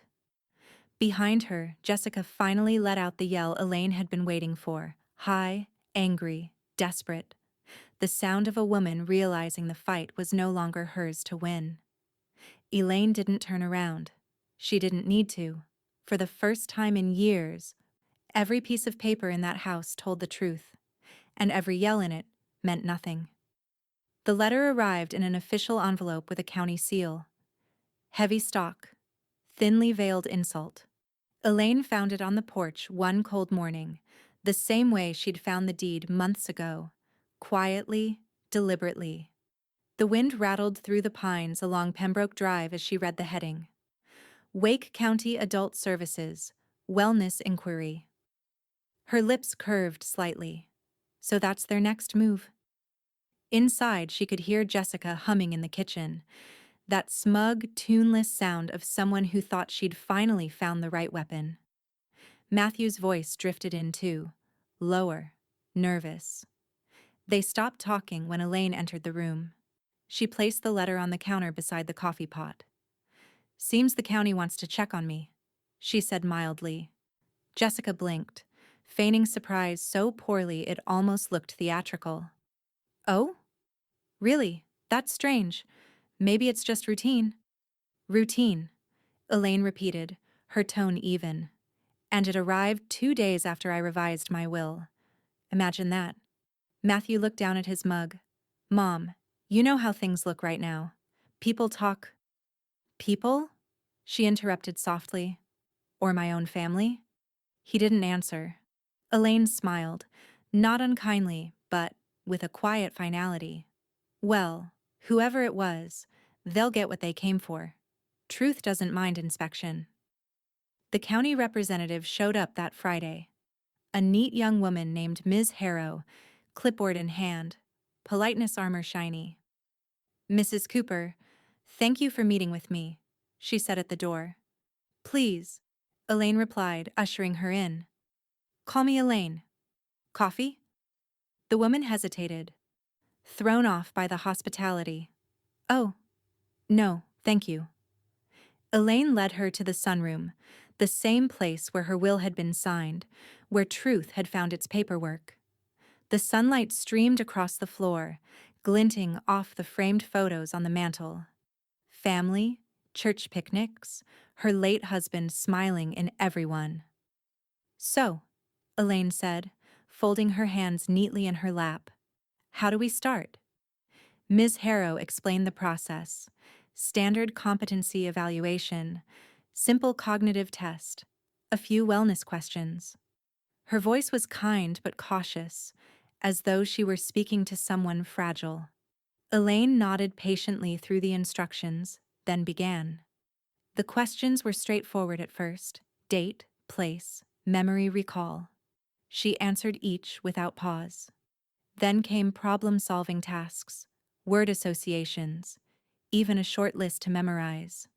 Behind her, Jessica finally let out the yell Elaine had been waiting for, high, angry, desperate. The sound of a woman realizing the fight was no longer hers to win. Elaine didn't turn around. She didn't need to. For the first time in years, every piece of paper in that house told the truth, and every yell in it meant nothing. The letter arrived in an official envelope with a county seal. Heavy stock, thinly veiled insult. Elaine found it on the porch one cold morning, the same way she'd found the deed months ago, quietly, deliberately. The wind rattled through the pines along Pembroke Drive as she read the heading. Wake County Adult Services, Wellness Inquiry. Her lips curved slightly. So that's their next move. Inside, she could hear Jessica humming in the kitchen, that smug, tuneless sound of someone who thought she'd finally found the right weapon. Matthew's voice drifted in too, lower, nervous. They stopped talking when Elaine entered the room. She placed the letter on the counter beside the coffee pot. "Seems the county wants to check on me," she said mildly. Jessica blinked, feigning surprise so poorly it almost looked theatrical. "Oh? Really? That's strange. Maybe it's just routine." "Routine," Elaine repeated, her tone even. "And it arrived 2 days after I revised my will. Imagine that." Matthew looked down at his mug. "Mom, you know how things look right now. People talk—" "People?" she interrupted softly. "Or my own family?" He didn't answer. Elaine smiled, not unkindly, but with a quiet finality. "Well, whoever it was, they'll get what they came for. Truth doesn't mind inspection." The county representative showed up that Friday. A neat young woman named Ms. Harrow, clipboard in hand, politeness armor shiny. "Mrs. Cooper, thank you for meeting with me," she said at the door. "Please," Elaine replied, ushering her in. "Call me Elaine. Coffee?" The woman hesitated, thrown off by the hospitality. "Oh, no, thank you." Elaine led her to the sunroom, the same place where her will had been signed, where truth had found its paperwork. The sunlight streamed across the floor, glinting off the framed photos on the mantel. Family, church picnics, her late husband smiling in every one. "So," Elaine said, folding her hands neatly in her lap, "how do we start?" Ms. Harrow explained the process. Standard competency evaluation, simple cognitive test, a few wellness questions. Her voice was kind but cautious, as though she were speaking to someone fragile. Elaine nodded patiently through the instructions, then began. The questions were straightforward at first: date, place, memory recall. She answered each without pause. Then came problem-solving tasks, word associations, even a short list to memorize.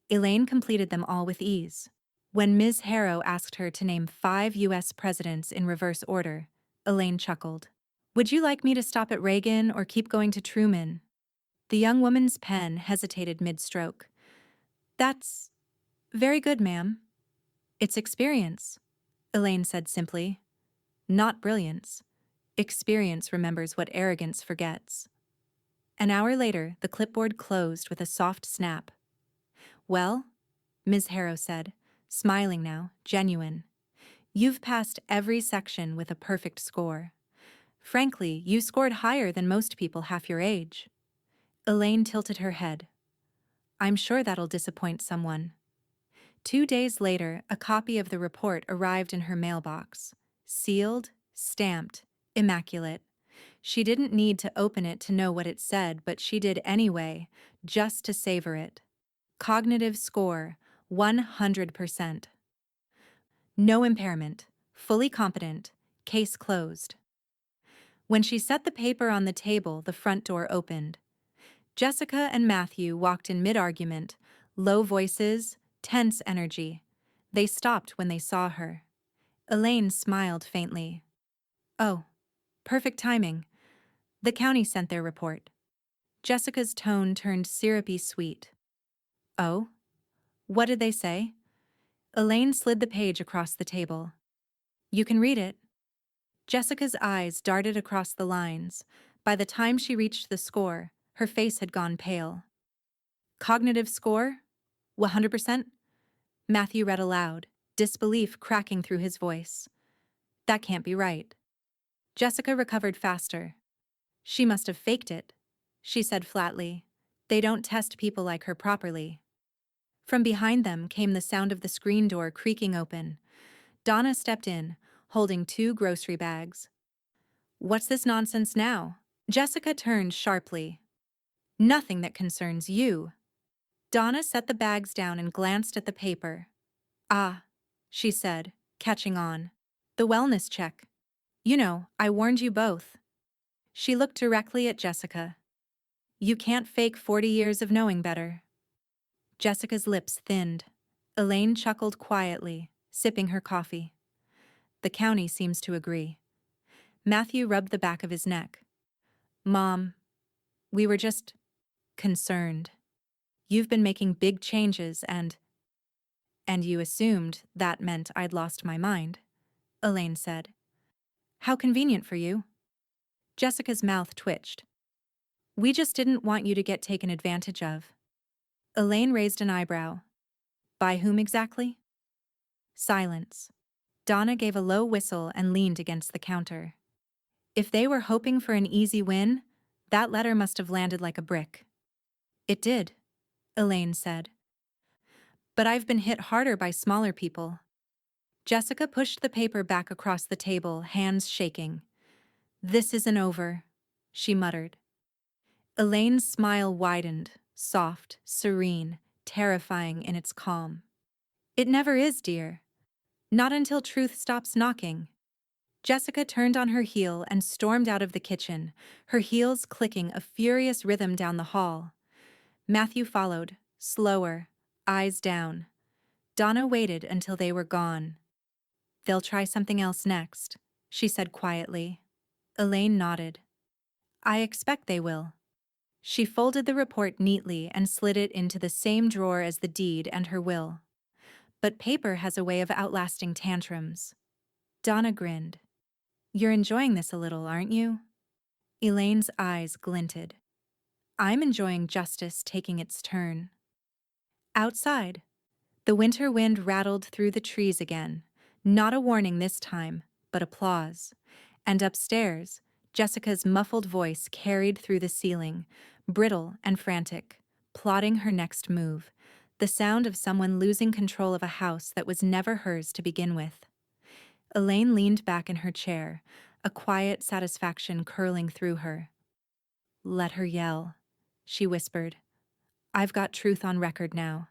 Elaine completed them all with ease. When Ms. Harrow asked her to name 5 U.S. presidents in reverse order, Elaine chuckled. "Would you like me to stop at Reagan or keep going to Truman?" The young woman's pen hesitated mid-stroke. "That's very good, ma'am." "It's experience," Elaine said simply. "Not brilliance. Experience remembers what arrogance forgets." An hour later, the clipboard closed with a soft snap. "Well," Ms. Harrow said, smiling now, genuine. You've passed every section with a perfect score. Frankly, you scored higher than most people half your age. Elaine tilted her head. I'm sure that'll disappoint someone. 2 days later, a copy of the report arrived in her mailbox. Sealed, stamped, immaculate. She didn't need to open it to know what it said, but she did anyway, just to savor it. Cognitive score, 100%. No impairment, fully competent, case closed. When she set the paper on the table, the front door opened. Jessica and Matthew walked in mid-argument, low voices, tense energy. They stopped when they saw her. Elaine smiled faintly. Oh, perfect timing. The county sent their report. Jessica's tone turned syrupy sweet. Oh? What did they say? Elaine slid the page across the table. You can read it. Jessica's eyes darted across the lines. By the time she reached the score, her face had gone pale. Cognitive score? 100%? Matthew read aloud, disbelief cracking through his voice. That can't be right. Jessica recovered faster. She must have faked it, she said flatly. They don't test people like her properly. From behind them came the sound of the screen door creaking open. Donna stepped in, holding 2 grocery bags. What's this nonsense now? Jessica turned sharply. Nothing that concerns you. Donna set the bags down and glanced at the paper. Ah, she said, catching on. The wellness check. You know, I warned you both. She looked directly at Jessica. You can't fake 40 years of knowing better. Jessica's lips thinned. Elaine chuckled quietly, sipping her coffee. The county seems to agree. Matthew rubbed the back of his neck. Mom, we were just concerned. You've been making big changes and you assumed that meant I'd lost my mind, Elaine said. How convenient for you. Jessica's mouth twitched. We just didn't want you to get taken advantage of. Elaine raised an eyebrow. By whom exactly? Silence. Donna gave a low whistle and leaned against the counter. If they were hoping for an easy win, that letter must have landed like a brick. It did, Elaine said. But I've been hit harder by smaller people. Jessica pushed the paper back across the table, hands shaking. This isn't over, she muttered. Elaine's smile widened, soft, serene, terrifying in its calm. It never is, dear. Not until truth stops knocking. Jessica turned on her heel and stormed out of the kitchen, her heels clicking a furious rhythm down the hall. Matthew followed, slower, eyes down. Donna waited until they were gone. They'll try something else next, she said quietly. Elaine nodded. I expect they will. She folded the report neatly and slid it into the same drawer as the deed and her will. But paper has a way of outlasting tantrums. Donna grinned. You're enjoying this a little, aren't you? Elaine's eyes glinted. I'm enjoying justice taking its turn. Outside, the winter wind rattled through the trees again, not a warning this time, but applause. And upstairs, Jessica's muffled voice carried through the ceiling, brittle and frantic, plotting her next move, the sound of someone losing control of a house that was never hers to begin with. Elaine leaned back in her chair, a quiet satisfaction curling through her. Let her yell, she whispered. I've got truth on record now.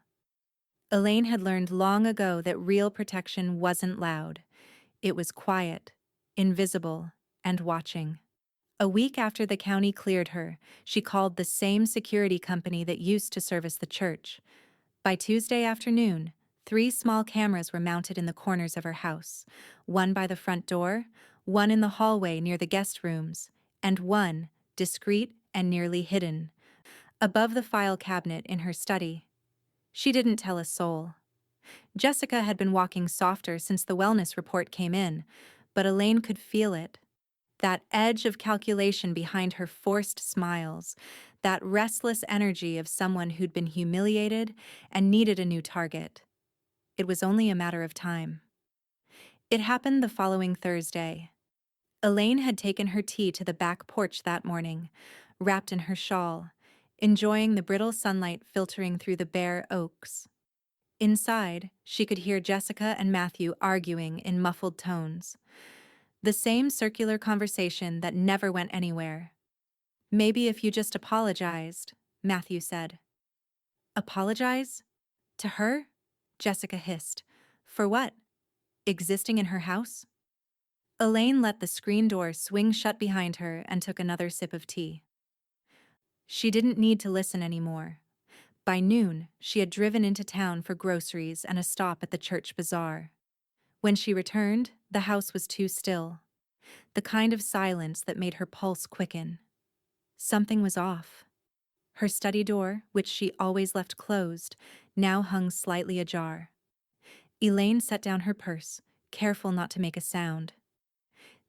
Elaine had learned long ago that real protection wasn't loud. It was quiet, invisible, and watching. A week after the county cleared her, she called the same security company that used to service the church. By Tuesday afternoon, 3 small cameras were mounted in the corners of her house, one by the front door, one in the hallway near the guest rooms, and one, discreet and nearly hidden, above the file cabinet in her study. She didn't tell a soul. Jessica had been walking softer since the wellness report came in, but Elaine could feel it. That edge of calculation behind her forced smiles, that restless energy of someone who'd been humiliated and needed a new target. it was only a matter of time. It happened the following Thursday. Elaine had taken her tea to the back porch that morning, wrapped in her shawl, enjoying the brittle sunlight filtering through the bare oaks. Inside, she could hear Jessica and Matthew arguing in muffled tones. The same circular conversation that never went anywhere. "Maybe if you just apologized," Matthew said. "Apologize? To her?" Jessica hissed. "For what? Existing in her house?" Elaine let the screen door swing shut behind her and took another sip of tea. She didn't need to listen anymore. By noon, she had driven into town for groceries and a stop at the church bazaar. When she returned, the house was too still. The kind of silence that made her pulse quicken. Something was off. Her study door, which she always left closed, now hung slightly ajar. Elaine set down her purse, careful not to make a sound.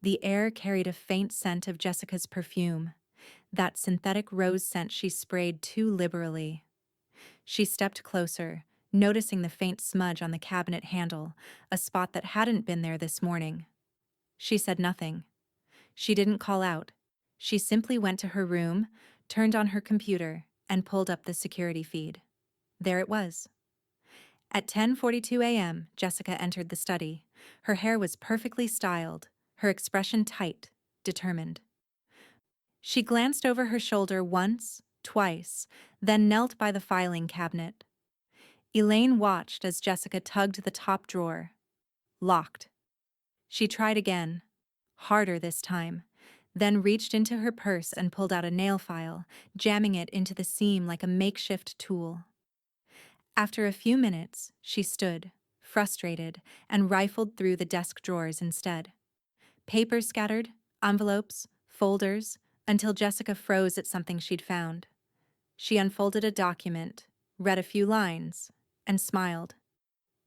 The air carried a faint scent of Jessica's perfume, that synthetic rose scent she sprayed too liberally. She stepped closer, noticing the faint smudge on the cabinet handle, a spot that hadn't been there this morning. She said nothing. She didn't call out. She simply went to her room, turned on her computer, and pulled up the security feed. There it was. At 10:42 a.m., Jessica entered the study. Her hair was perfectly styled, her expression tight, determined. She glanced over her shoulder once, twice, then knelt by the filing cabinet. Elaine watched as Jessica tugged the top drawer. Locked. She tried again, harder this time, then reached into her purse and pulled out a nail file, jamming it into the seam like a makeshift tool. After a few minutes, she stood, frustrated, and rifled through the desk drawers instead. Papers scattered, envelopes, folders, until Jessica froze at something she'd found. She unfolded a document, read a few lines, and smiled.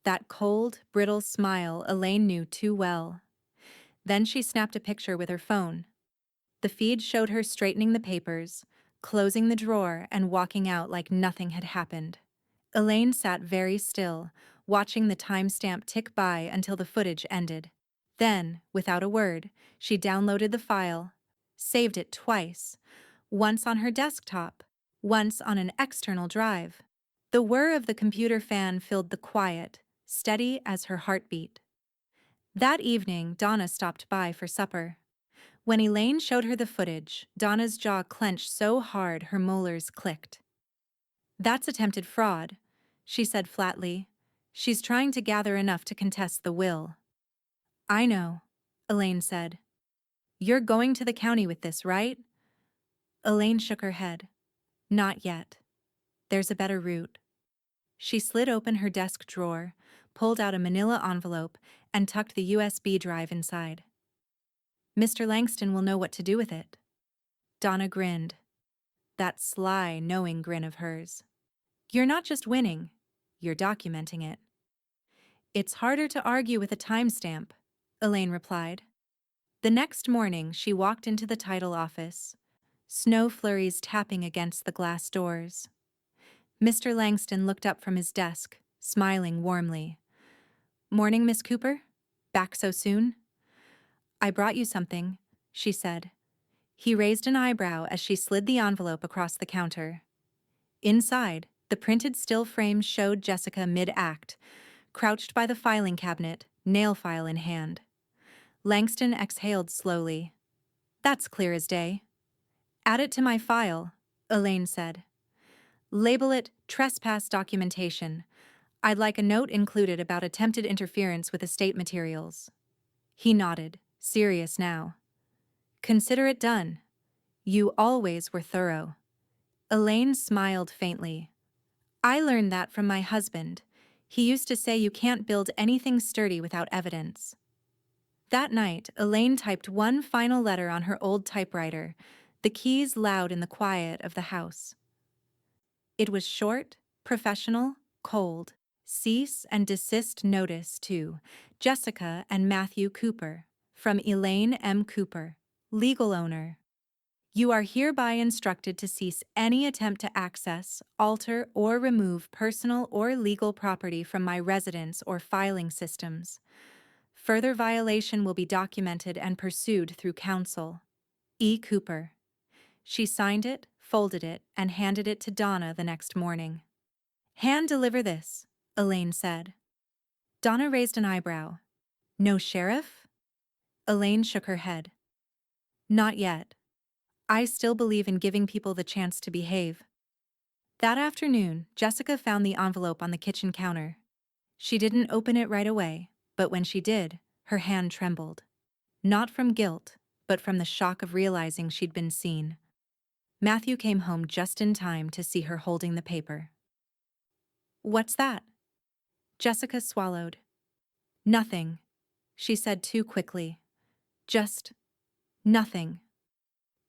That cold, brittle smile Elaine knew too well. Then she snapped a picture with her phone. The feed showed her straightening the papers, closing the drawer, and walking out like nothing had happened. Elaine sat very still, watching the timestamp tick by until the footage ended. Then, without a word, she downloaded the file, saved it twice, once on her desktop, once on an external drive. The whir of the computer fan filled the quiet, steady as her heartbeat. That evening, Donna stopped by for supper. When Elaine showed her the footage, Donna's jaw clenched so hard her molars clicked. "That's attempted fraud," she said flatly. "She's trying to gather enough to contest the will." "I know," Elaine said. "You're going to the county with this, right?" Elaine shook her head. "Not yet. There's a better route." She slid open her desk drawer, pulled out a manila envelope, and tucked the USB drive inside. "Mr. Langston will know what to do with it." Donna grinned. That sly, knowing grin of hers. "You're not just winning, you're documenting it." "It's harder to argue with a timestamp," Elaine replied. The next morning, she walked into the title office, snow flurries tapping against the glass doors. Mr. Langston looked up from his desk, smiling warmly. "Morning, Miss Cooper? Back so soon?" "I brought you something," she said. He raised an eyebrow as she slid the envelope across the counter. Inside, the printed still frame showed Jessica mid-act, crouched by the filing cabinet, nail file in hand. Langston exhaled slowly. "That's clear as day." "Add it to my file," Elaine said. "Label it trespass documentation. I'd like a note included about attempted interference with estate materials." He nodded, serious now. "Consider it done. You always were thorough." Elaine smiled faintly. "I learned that from my husband. He used to say you can't build anything sturdy without evidence." That night, Elaine typed one final letter on her old typewriter, the keys loud in the quiet of the house. It was short, professional, cold. Cease and desist notice to Jessica and Matthew Cooper, from Elaine M. Cooper, legal owner. You are hereby instructed to cease any attempt to access, alter, or remove personal or legal property from my residence or filing systems. Further violation will be documented and pursued through counsel. E. Cooper. She signed it, folded it, and handed it to Donna the next morning. Hand deliver this, Elaine said. Donna raised an eyebrow. No sheriff? Elaine shook her head. Not yet. I still believe in giving people the chance to behave. That afternoon, Jessica found the envelope on the kitchen counter. She didn't open it right away, but when she did, her hand trembled. Not from guilt, but from the shock of realizing she'd been seen. Matthew came home just in time to see her holding the paper. What's that? Jessica swallowed. Nothing, she said too quickly. Just nothing.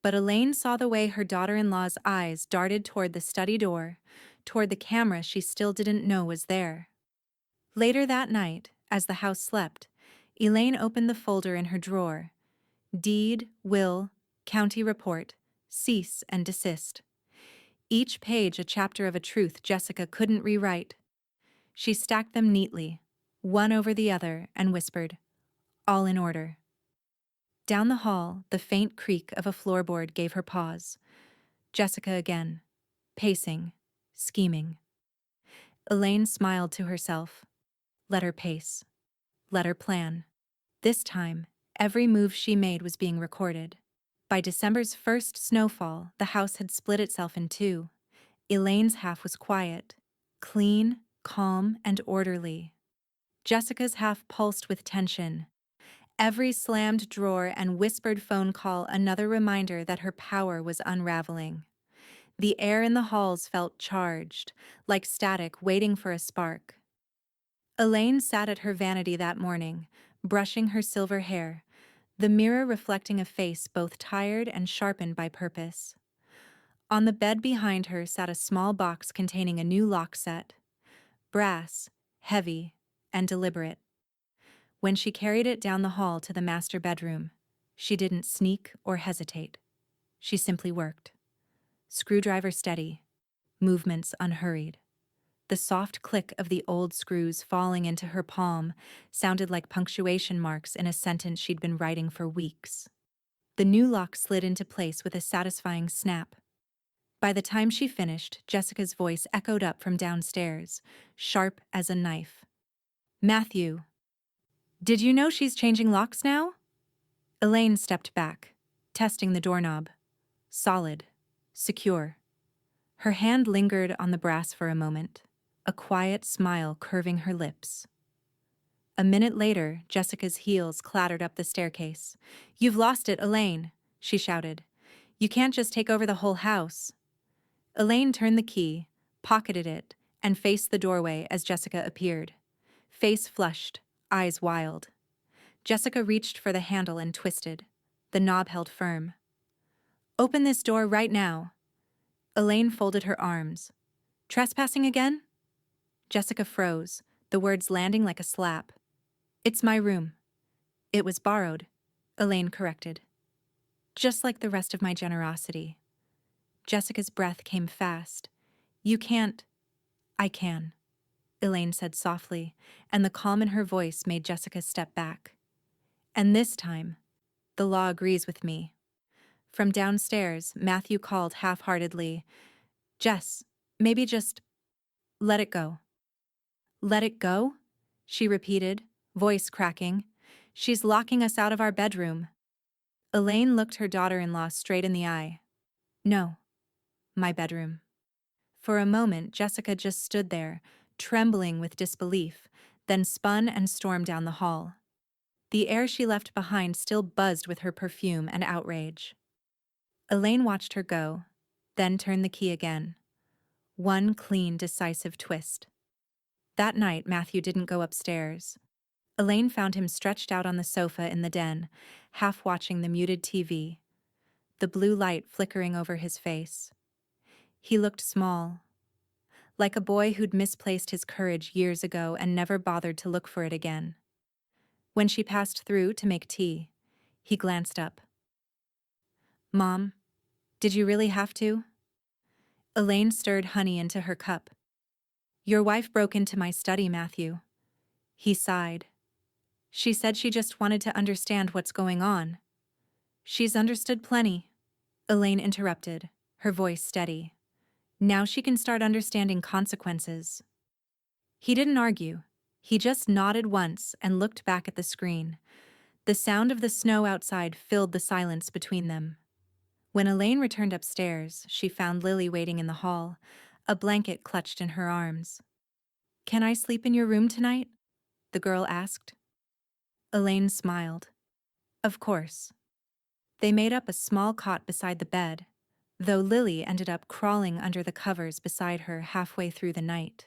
But Elaine saw the way her daughter-in-law's eyes darted toward the study door, toward the camera she still didn't know was there. Later that night, as the house slept, Elaine opened the folder in her drawer. Deed, will, county report, cease and desist. Each page a chapter of a truth Jessica couldn't rewrite. She stacked them neatly, one over the other, and whispered, all in order. Down the hall, the faint creak of a floorboard gave her pause. Jessica again, pacing, scheming. Elaine smiled to herself. Let her pace. Let her plan. This time, every move she made was being recorded. By December's first snowfall, the house had split itself in two. Elaine's half was quiet, clean, calm, and orderly. Jessica's half pulsed with tension. Every slammed drawer and whispered phone call another reminder that her power was unraveling. The air in the halls felt charged, like static waiting for a spark. Elaine sat at her vanity that morning, brushing her silver hair, the mirror reflecting a face both tired and sharpened by purpose. On the bed behind her sat a small box containing a new lock set. Brass, heavy, and deliberate. When she carried it down the hall to the master bedroom, she didn't sneak or hesitate. She simply worked. Screwdriver steady, movements unhurried. The soft click of the old screws falling into her palm sounded like punctuation marks in a sentence she'd been writing for weeks. The new lock slid into place with a satisfying snap. By the time she finished, Jessica's voice echoed up from downstairs, sharp as a knife. Matthew. Did you know she's changing locks now? Elaine stepped back, testing the doorknob. Solid. Secure. Her hand lingered on the brass for a moment, a quiet smile curving her lips. A minute later, Jessica's heels clattered up the staircase. You've lost it, Elaine, she shouted. You can't just take over the whole house. Elaine turned the key, pocketed it, and faced the doorway as Jessica appeared. Face flushed, eyes wild. Jessica reached for the handle and twisted. The knob held firm. Open this door right now. Elaine folded her arms. Trespassing again? Jessica froze, the words landing like a slap. It's my room. It was borrowed, Elaine corrected. Just like the rest of my generosity. Jessica's breath came fast. You can't. I can, Elaine said softly, and the calm in her voice made Jessica step back. And this time, the law agrees with me. From downstairs, Matthew called half-heartedly, Jess, maybe just let it go. Let it go? She repeated, voice cracking. She's locking us out of our bedroom. Elaine looked her daughter-in-law straight in the eye. No, my bedroom. For a moment, Jessica just stood there, trembling with disbelief, then spun and stormed down the hall. The air she left behind still buzzed with her perfume and outrage. Elaine watched her go, then turned the key again. One clean, decisive twist. That night, Matthew didn't go upstairs. Elaine found him stretched out on the sofa in the den, half watching the muted TV, the blue light flickering over his face. He looked small, like a boy who'd misplaced his courage years ago and never bothered to look for it again. When she passed through to make tea, he glanced up. Mom, Did you really have to? Elaine stirred honey into her cup. Your wife broke into my study, Matthew. He sighed. She said she just wanted to understand what's going on. She's understood plenty. Elaine interrupted, her voice steady. Now she can start understanding consequences. He didn't argue. He just nodded once and looked back at the screen. The sound of the snow outside filled the silence between them. When Elaine returned upstairs, she found Lily waiting in the hall, a blanket clutched in her arms. Can I sleep in your room tonight? The girl asked. Elaine smiled. Of course. They made up a small cot beside the bed, though Lily ended up crawling under the covers beside her halfway through the night.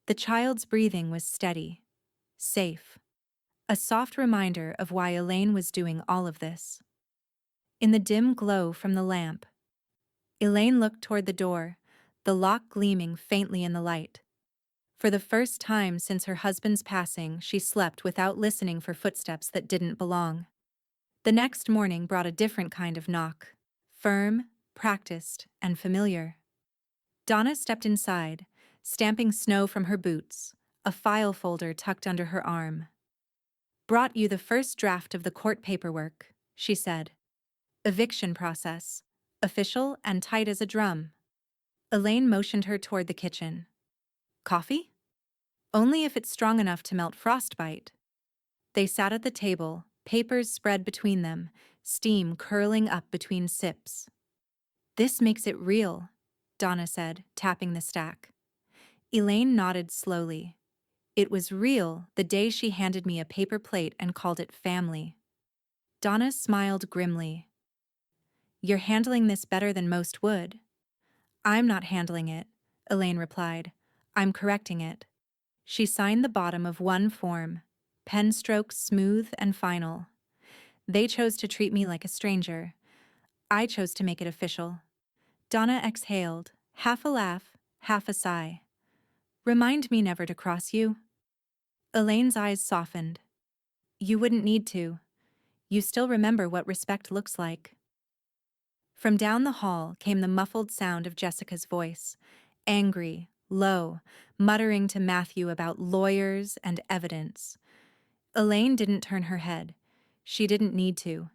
The child's breathing was steady, safe, a soft reminder of why Elaine was doing all of this. In the dim glow from the lamp, Elaine looked toward the door, the lock gleaming faintly in the light. For the first time since her husband's passing, she slept without listening for footsteps that didn't belong. The next morning brought a different kind of knock, firm, practiced, and familiar. Donna stepped inside, stamping snow from her boots, a file folder tucked under her arm. Brought you the first draft of the court paperwork, she said. Eviction process, official and tight as a drum. Elaine motioned her toward the kitchen. Coffee? Only if it's strong enough to melt frostbite. They sat at the table, papers spread between them, steam curling up between sips. This makes it real, Donna said, tapping the stack. Elaine nodded slowly. It was real the day she handed me a paper plate and called it family. Donna smiled grimly. You're handling this better than most would. I'm not handling it, Elaine replied. I'm correcting it. She signed the bottom of one form, pen strokes smooth and final. They chose to treat me like a stranger. I chose to make it official. Donna exhaled, half a laugh, half a sigh. Remind me never to cross you. Elaine's eyes softened. You wouldn't need to. You still remember what respect looks like. From down the hall came the muffled sound of Jessica's voice, angry, low, muttering to Matthew about lawyers and evidence. Elaine didn't turn her head. She didn't need to.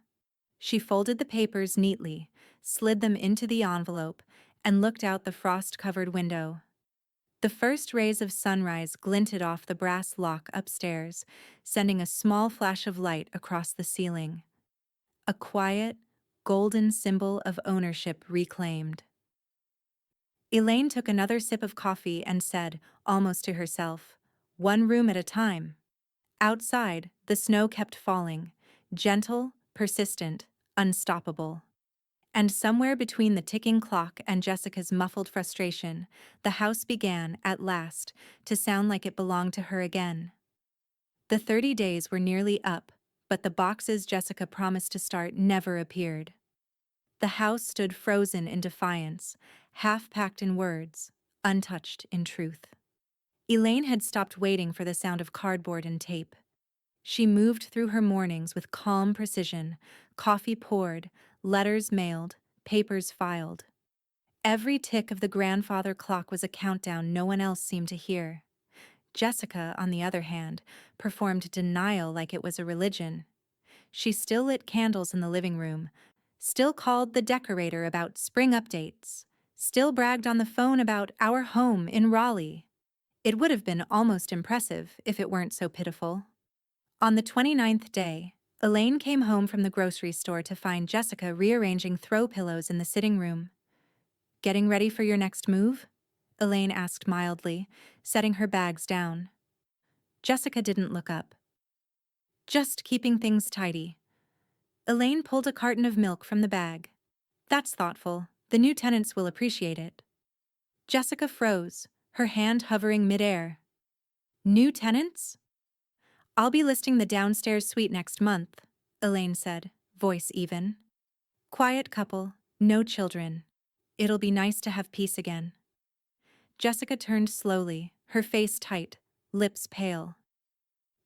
She folded the papers neatly, slid them into the envelope, and looked out the frost-covered window. The first rays of sunrise glinted off the brass lock upstairs, sending a small flash of light across the ceiling. A quiet, golden symbol of ownership reclaimed. Elaine took another sip of coffee and said, almost to herself, one room at a time. Outside, the snow kept falling, gentle, persistent, unstoppable. And somewhere between the ticking clock and Jessica's muffled frustration, the house began, at last, to sound like it belonged to her again. The 30 days were nearly up, but the boxes Jessica promised to start never appeared. The house stood frozen in defiance, half-packed in words, untouched in truth. Elaine had stopped waiting for the sound of cardboard and tape. She moved through her mornings with calm precision, coffee poured, letters mailed, papers filed. Every tick of the grandfather clock was a countdown no one else seemed to hear. Jessica, on the other hand, performed denial like it was a religion. She still lit candles in the living room, still called the decorator about spring updates, still bragged on the phone about our home in Raleigh. It would have been almost impressive if it weren't so pitiful. On the 29th day, Elaine came home from the grocery store to find Jessica rearranging throw pillows in the sitting room. Getting ready for your next move? Elaine asked mildly, setting her bags down. Jessica didn't look up. Just keeping things tidy. Elaine pulled a carton of milk from the bag. That's thoughtful. The new tenants will appreciate it. Jessica froze, her hand hovering midair. New tenants? I'll be listing the downstairs suite next month, Elaine said, voice even. Quiet couple, no children. It'll be nice to have peace again. Jessica turned slowly, her face tight, lips pale.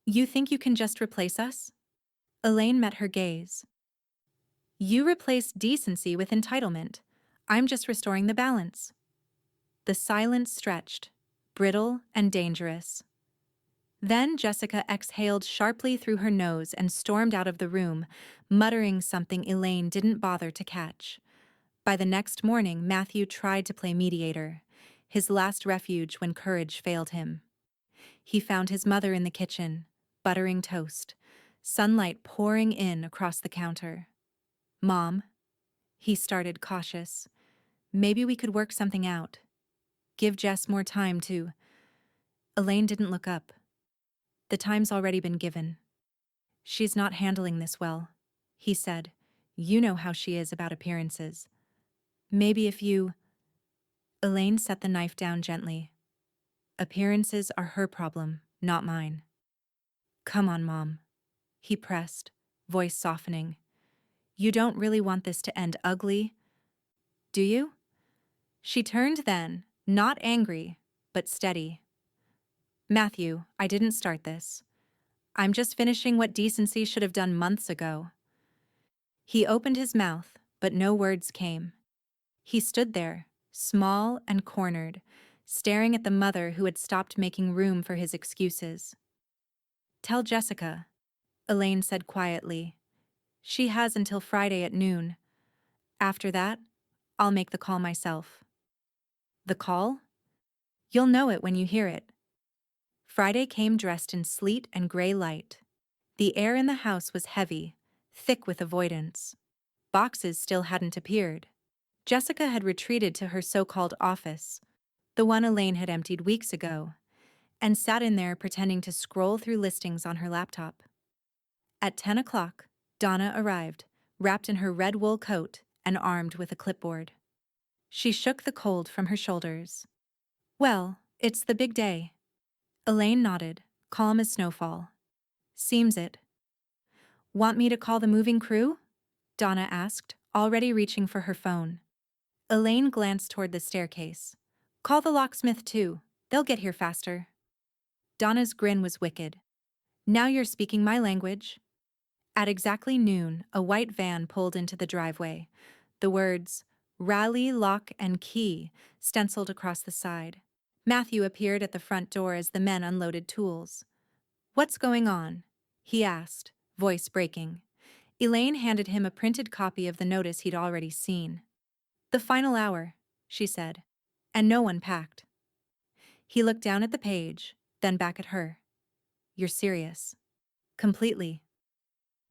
You think you can just replace us? Elaine met her gaze. You replace decency with entitlement. I'm just restoring the balance. The silence stretched, brittle and dangerous. Then Jessica exhaled sharply through her nose and stormed out of the room, muttering something Elaine didn't bother to catch. By the next morning, Matthew tried to play mediator, his last refuge when courage failed him. He found his mother in the kitchen, buttering toast, sunlight pouring in across the counter. "Mom," he started, cautious, "maybe we could work something out. Give Jess more time to—" Elaine didn't look up. "The time's already been given. She's not handling this well," he said. "You know how she is about appearances. Maybe if you—" Elaine set the knife down gently. "Appearances are her problem, not mine." "Come on, Mom," he pressed, voice softening. "You don't really want this to end ugly, do you?" She turned then, not angry, but steady. "Matthew, I didn't start this. I'm just finishing what decency should have done months ago." He opened his mouth, but no words came. He stood there, small and cornered, staring at the mother who had stopped making room for his excuses. "Tell Jessica," Elaine said quietly. "She has until Friday at noon. After that, I'll make the call myself." "The call?" "You'll know it when you hear it." Friday came dressed in sleet and gray light. The air in the house was heavy, thick with avoidance. Boxes still hadn't appeared. Jessica had retreated to her so-called office, the one Elaine had emptied weeks ago, and sat in there pretending to scroll through listings on her laptop. At 10 o'clock, Donna arrived, wrapped in her red wool coat and armed with a clipboard. She shook the cold from her shoulders. "Well, it's the big day." Elaine nodded, calm as snowfall. "Seems it." "Want me to call the moving crew?" Donna asked, already reaching for her phone. Elaine glanced toward the staircase. "Call the locksmith too. They'll get here faster." Donna's grin was wicked. "Now you're speaking my language." At exactly noon, a white van pulled into the driveway. The words, "Rally, Lock, and Key," stenciled across the side. Matthew appeared at the front door as the men unloaded tools. "What's going on?" he asked, voice breaking. Elaine handed him a printed copy of the notice he'd already seen. "The final hour," she said, "and no one packed." He looked down at the page, then back at her. "You're serious?" "Completely."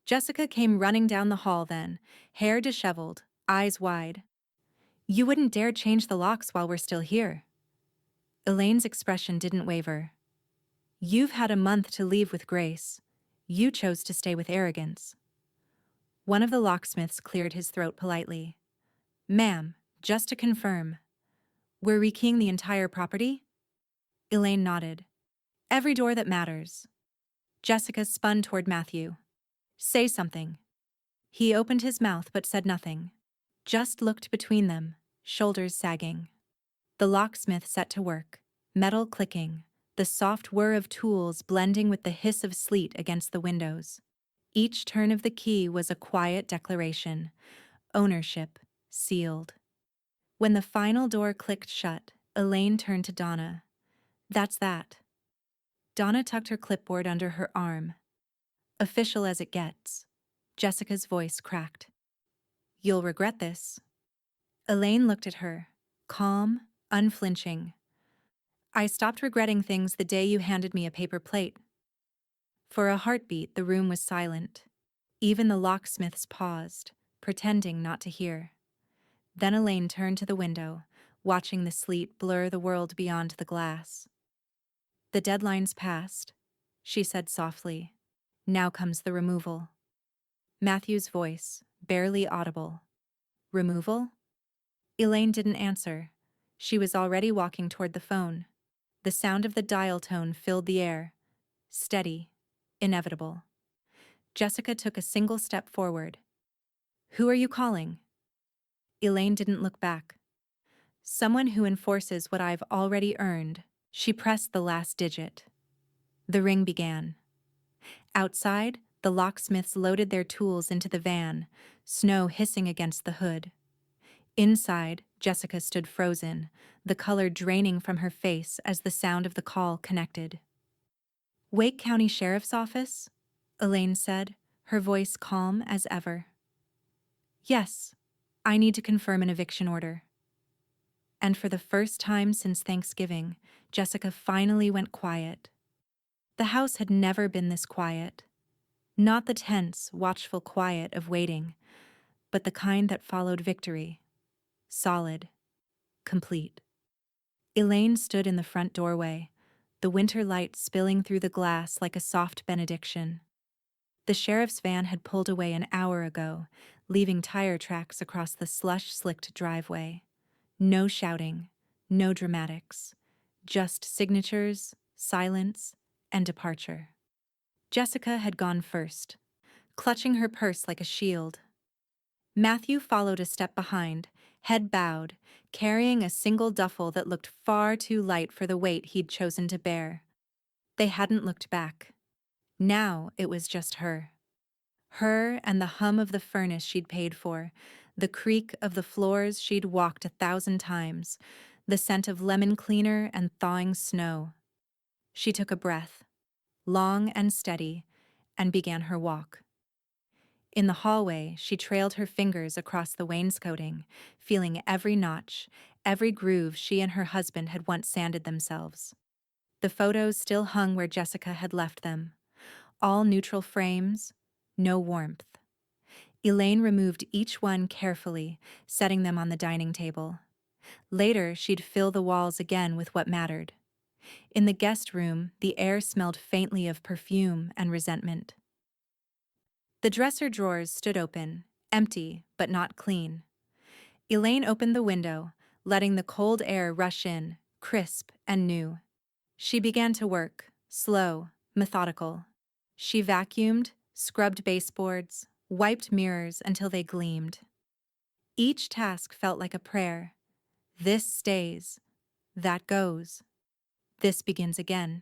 Jessica came running down the hall then, hair disheveled, eyes wide. "You wouldn't dare change the locks while we're still here." Elaine's expression didn't waver. "You've had a month to leave with grace. You chose to stay with arrogance." One of the locksmiths cleared his throat politely. "Ma'am, just to confirm, we're rekeying the entire property?" Elaine nodded. "Every door that matters." Jessica spun toward Matthew. "Say something." He opened his mouth but said nothing. Just looked between them, shoulders sagging. The locksmith set to work, metal clicking, the soft whir of tools blending with the hiss of sleet against the windows. Each turn of the key was a quiet declaration. Ownership, sealed. When the final door clicked shut, Elaine turned to Donna. "That's that." Donna tucked her clipboard under her arm. "Official as it gets." Jessica's voice cracked. "You'll regret this." Elaine looked at her, calm, unflinching. "I stopped regretting things the day you handed me a paper plate." For a heartbeat, the room was silent. Even the locksmiths paused, pretending not to hear. Then Elaine turned to the window, watching the sleet blur the world beyond the glass. "The deadline's passed," she said softly. "Now comes the removal." Matthew's voice, barely audible. "Removal?" Elaine didn't answer. She was already walking toward the phone. The sound of the dial tone filled the air. Steady, inevitable. Jessica took a single step forward. "Who are you calling?" Elaine didn't look back. "Someone who enforces what I've already earned." She pressed the last digit. The ring began. Outside, the locksmiths loaded their tools into the van, snow hissing against the hood. Inside, Jessica stood frozen, the color draining from her face as the sound of the call connected. "Wake County Sheriff's Office?" Elaine said, her voice calm as ever. "Yes, I need to confirm an eviction order." And for the first time since Thanksgiving, Jessica finally went quiet. The house had never been this quiet. Not the tense, watchful quiet of waiting, but the kind that followed victory. Solid. Complete. Elaine stood in the front doorway, the winter light spilling through the glass like a soft benediction. The sheriff's van had pulled away an hour ago, leaving tire tracks across the slush-slicked driveway. No shouting, no dramatics, just signatures, silence, and departure. Jessica had gone first, clutching her purse like a shield. Matthew followed a step behind, head bowed, carrying a single duffel that looked far too light for the weight he'd chosen to bear. They hadn't looked back. Now it was just her. Her and the hum of the furnace she'd paid for, the creak of the floors she'd walked 1,000 times, the scent of lemon cleaner and thawing snow. She took a breath, long and steady, and began her walk. In the hallway, she trailed her fingers across the wainscoting, feeling every notch, every groove she and her husband had once sanded themselves. The photos still hung where Jessica had left them. All neutral frames, no warmth. Elaine removed each one carefully, setting them on the dining table. Later, she'd fill the walls again with what mattered. In the guest room, the air smelled faintly of perfume and resentment. The dresser drawers stood open, empty but not clean. Elaine opened the window, letting the cold air rush in, crisp and new. She began to work, slow, methodical. She vacuumed, scrubbed baseboards, wiped mirrors until they gleamed. Each task felt like a prayer. This stays. That goes. This begins again.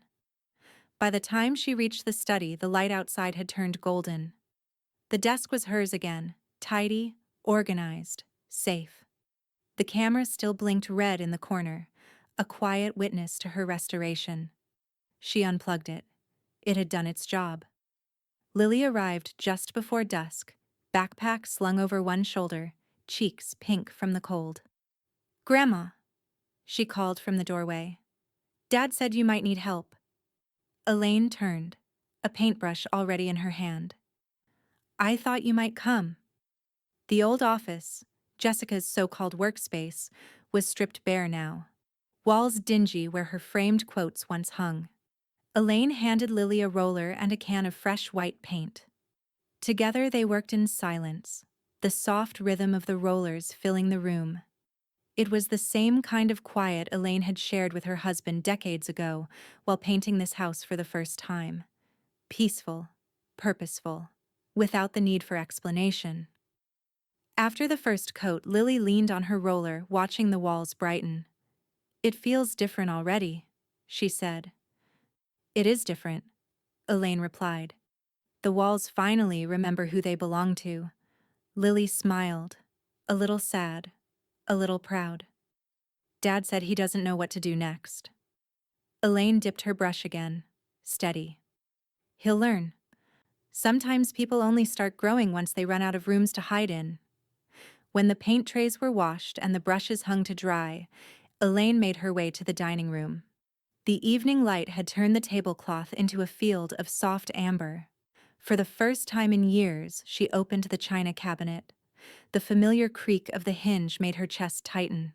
By the time she reached the study, the light outside had turned golden. The desk was hers again, tidy, organized, safe. The camera still blinked red in the corner, a quiet witness to her restoration. She unplugged it. It had done its job. Lily arrived just before dusk, backpack slung over one shoulder, cheeks pink from the cold. "Grandma," she called from the doorway. "Dad said you might need help." Elaine turned, a paintbrush already in her hand. "I thought you might come." The old office, Jessica's so-called workspace, was stripped bare now. Walls dingy where her framed quotes once hung. Elaine handed Lily a roller and a can of fresh white paint. Together they worked in silence, the soft rhythm of the rollers filling the room. It was the same kind of quiet Elaine had shared with her husband decades ago while painting this house for the first time. Peaceful, purposeful, without the need for explanation. After the first coat, Lily leaned on her roller, watching the walls brighten. "It feels different already," she said. "It is different," Elaine replied. "The walls finally remember who they belong to." Lily smiled, a little sad, a little proud. "Dad said he doesn't know what to do next." Elaine dipped her brush again, steady. "He'll learn. Sometimes people only start growing once they run out of rooms to hide in." When the paint trays were washed and the brushes hung to dry, Elaine made her way to the dining room. The evening light had turned the tablecloth into a field of soft amber. For the first time in years, she opened the china cabinet. The familiar creak of the hinge made her chest tighten.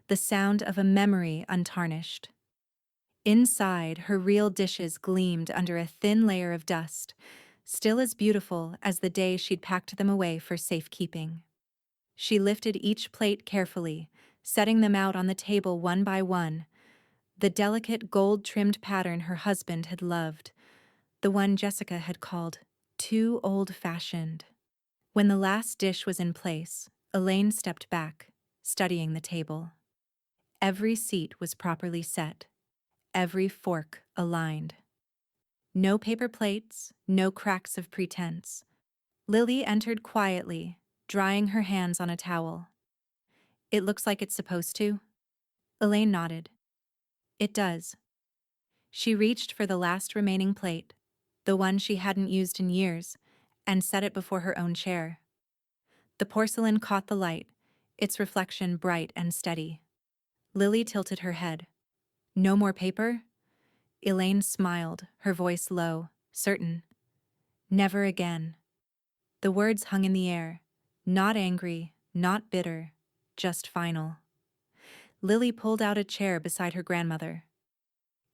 The sound of a memory untarnished. Inside, her real dishes gleamed under a thin layer of dust, still as beautiful as the day she'd packed them away for safekeeping. She lifted each plate carefully, setting them out on the table one by one. The delicate gold-trimmed pattern her husband had loved, the one Jessica had called too old-fashioned. When the last dish was in place, Elaine stepped back, studying the table. Every seat was properly set, every fork aligned. No paper plates, no cracks of pretense. Lily entered quietly, drying her hands on a towel. It looks like it's supposed to. Elaine nodded. It does. She reached for the last remaining plate, the one she hadn't used in years, and set it before her own chair. The porcelain caught the light, its reflection bright and steady. Lily tilted her head. No more paper? Elaine smiled, her voice low, certain. Never again. The words hung in the air, not angry, not bitter, just final. Lily pulled out a chair beside her grandmother.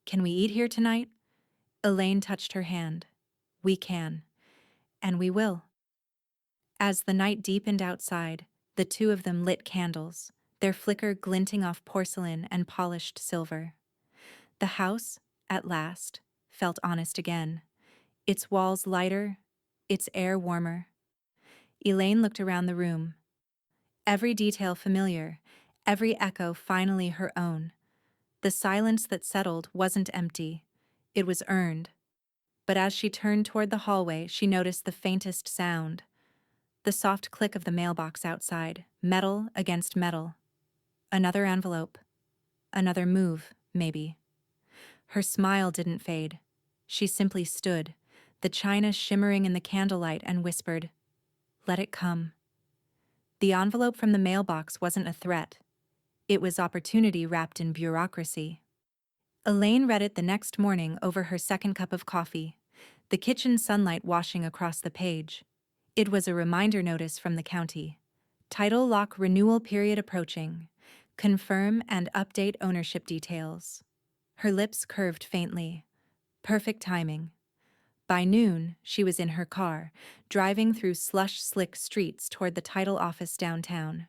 Can we eat here tonight? Elaine touched her hand. We can. And we will. As the night deepened outside, the two of them lit candles, their flicker glinting off porcelain and polished silver. The house, at last, felt honest again, its walls lighter, its air warmer. Elaine looked around the room. Every detail familiar, every echo finally her own. The silence that settled wasn't empty. It was earned. But as she turned toward the hallway, she noticed the faintest sound. The soft click of the mailbox outside, metal against metal. Another envelope. Another move, maybe. Her smile didn't fade. She simply stood, the china shimmering in the candlelight, and whispered, "Let it come." The envelope from the mailbox wasn't a threat. It was opportunity wrapped in bureaucracy. Elaine read it the next morning over her second cup of coffee, the kitchen sunlight washing across the page. It was a reminder notice from the county. Title lock renewal period approaching. Confirm and update ownership details. Her lips curved faintly. Perfect timing. By noon, she was in her car, driving through slush-slick streets toward the title office downtown.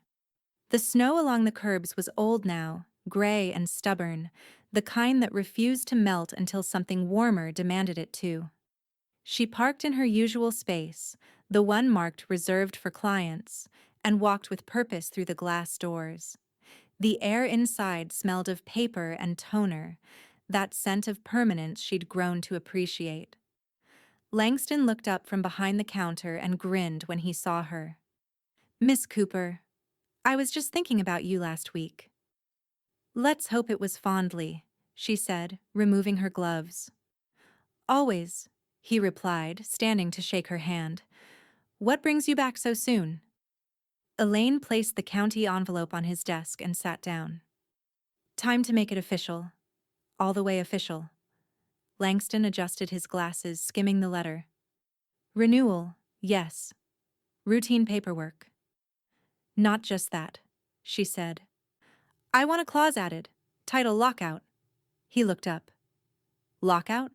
The snow along the curbs was old now, gray and stubborn, the kind that refused to melt until something warmer demanded it to. She parked in her usual space, the one marked reserved for clients, and walked with purpose through the glass doors. The air inside smelled of paper and toner, that scent of permanence she'd grown to appreciate. Langston looked up from behind the counter and grinned when he saw her. "Miss Cooper, I was just thinking about you last week." "Let's hope it was fondly," she said, removing her gloves. "Always," he replied, standing to shake her hand. "What brings you back so soon?" Elaine placed the county envelope on his desk and sat down. "Time to make it official. All the way official." Langston adjusted his glasses, skimming the letter. "Renewal, yes. Routine paperwork." "Not just that," she said. "I want a clause added. Title lockout." He looked up. "Lockout?"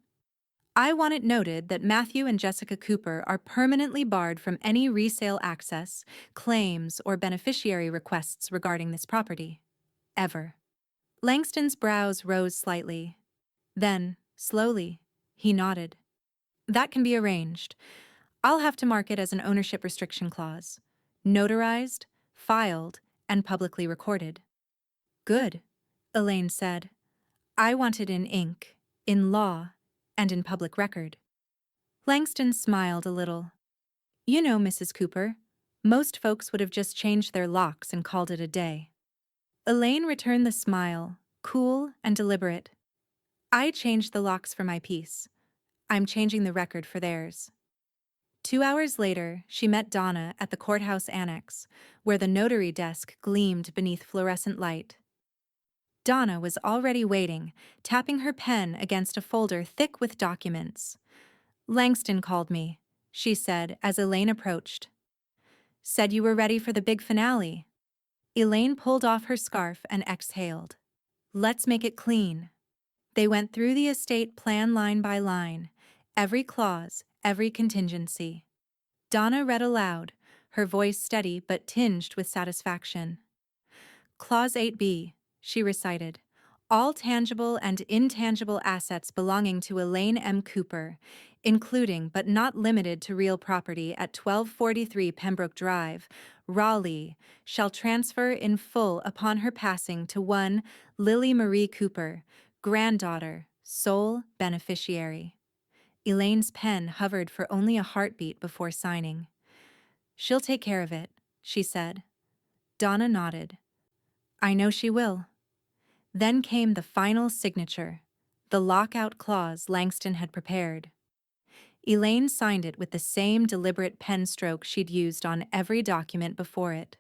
"I want it noted that Matthew and Jessica Cooper are permanently barred from any resale access, claims, or beneficiary requests regarding this property. Ever." Langston's brows rose slightly. Then, slowly, he nodded. "That can be arranged. I'll have to mark it as an ownership restriction clause. Notarized, filed, and publicly recorded." "Good," Elaine said. "I want it in ink, in law, and in public record." Langston smiled a little. "You know, Mrs. Cooper, most folks would have just changed their locks and called it a day." Elaine returned the smile, cool and deliberate. "I changed the locks for my piece. I'm changing the record for theirs." 2 hours later, she met Donna at the courthouse annex, where the notary desk gleamed beneath fluorescent light. Donna was already waiting, tapping her pen against a folder thick with documents. "Langston called me," she said as Elaine approached. "Said you were ready for the big finale." Elaine pulled off her scarf and exhaled. "Let's make it clean." They went through the estate plan line by line, every clause, every contingency. Donna read aloud, her voice steady but tinged with satisfaction. "Clause 8B, she recited. "All tangible and intangible assets belonging to Elaine M. Cooper, including but not limited to real property at 1243 Pembroke Drive, Raleigh, shall transfer in full upon her passing to one Lily Marie Cooper, granddaughter, sole beneficiary." Elaine's pen hovered for only a heartbeat before signing. "She'll take care of it," she said. Donna nodded. I know she will. Then came the final signature, the lockout clause Langston had prepared. Elaine signed it with the same deliberate pen stroke she'd used on every document before it.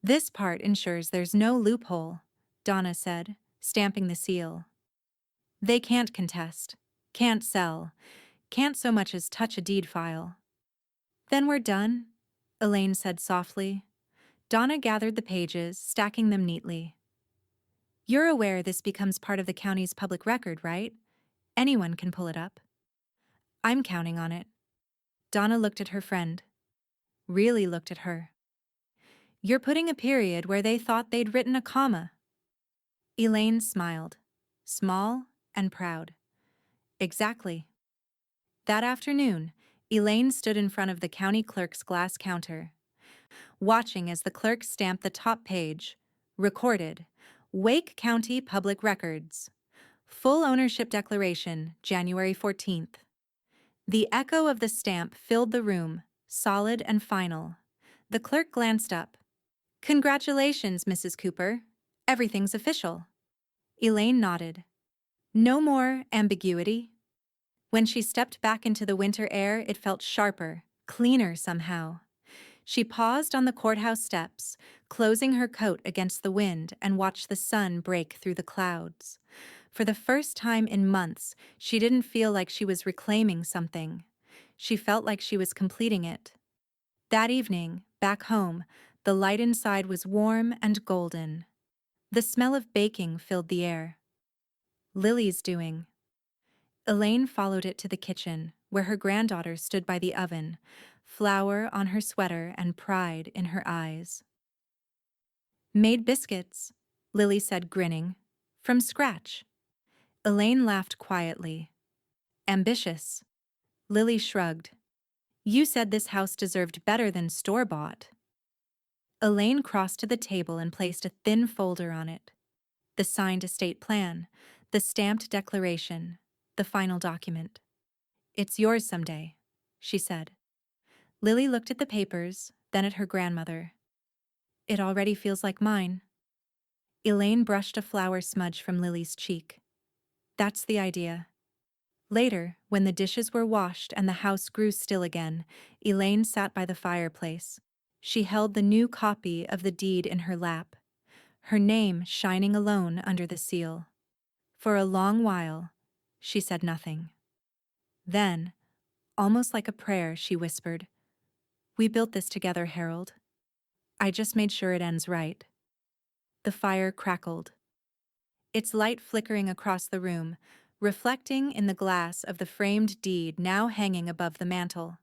This part ensures there's no loophole, Donna said, stamping the seal. They can't contest, can't sell, can't so much as touch a deed file. Then we're done, Elaine said softly. Donna gathered the pages, stacking them neatly. You're aware this becomes part of the county's public record, right? Anyone can pull it up. I'm counting on it. Donna looked at her friend. Really looked at her. You're putting a period where they thought they'd written a comma. Elaine smiled, small and proud. Exactly. That afternoon, Elaine stood in front of the county clerk's glass counter, watching as the clerk stamped the top page, recorded, Wake County Public Records. Full ownership declaration, January 14th. The echo of the stamp filled the room, solid and final. The clerk glanced up. Congratulations, Mrs. Cooper. Everything's official. Elaine nodded. No more ambiguity. When she stepped back into the winter air, it felt sharper, cleaner somehow. She paused on the courthouse steps, closing her coat against the wind, and watched the sun break through the clouds. For the first time in months, she didn't feel like she was reclaiming something. She felt like she was completing it. That evening, back home, the light inside was warm and golden. The smell of baking filled the air. Lily's doing. Elaine followed it to the kitchen, where her granddaughter stood by the oven, flour on her sweater and pride in her eyes. Made biscuits, Lily said, grinning. From scratch. Elaine laughed quietly. Ambitious. Lily shrugged. You said this house deserved better than store-bought. Elaine crossed to the table and placed a thin folder on it. The signed estate plan, the stamped declaration, the final document. It's yours someday, she said. Lily looked at the papers, then at her grandmother. It already feels like mine. Elaine brushed a flour smudge from Lily's cheek. That's the idea. Later, when the dishes were washed and the house grew still again, Elaine sat by the fireplace. She held the new copy of the deed in her lap, her name shining alone under the seal. For a long while, she said nothing. Then, almost like a prayer, she whispered, We built this together, Harold. I just made sure it ends right. The fire crackled, its light flickering across the room, reflecting in the glass of the framed deed now hanging above the mantel.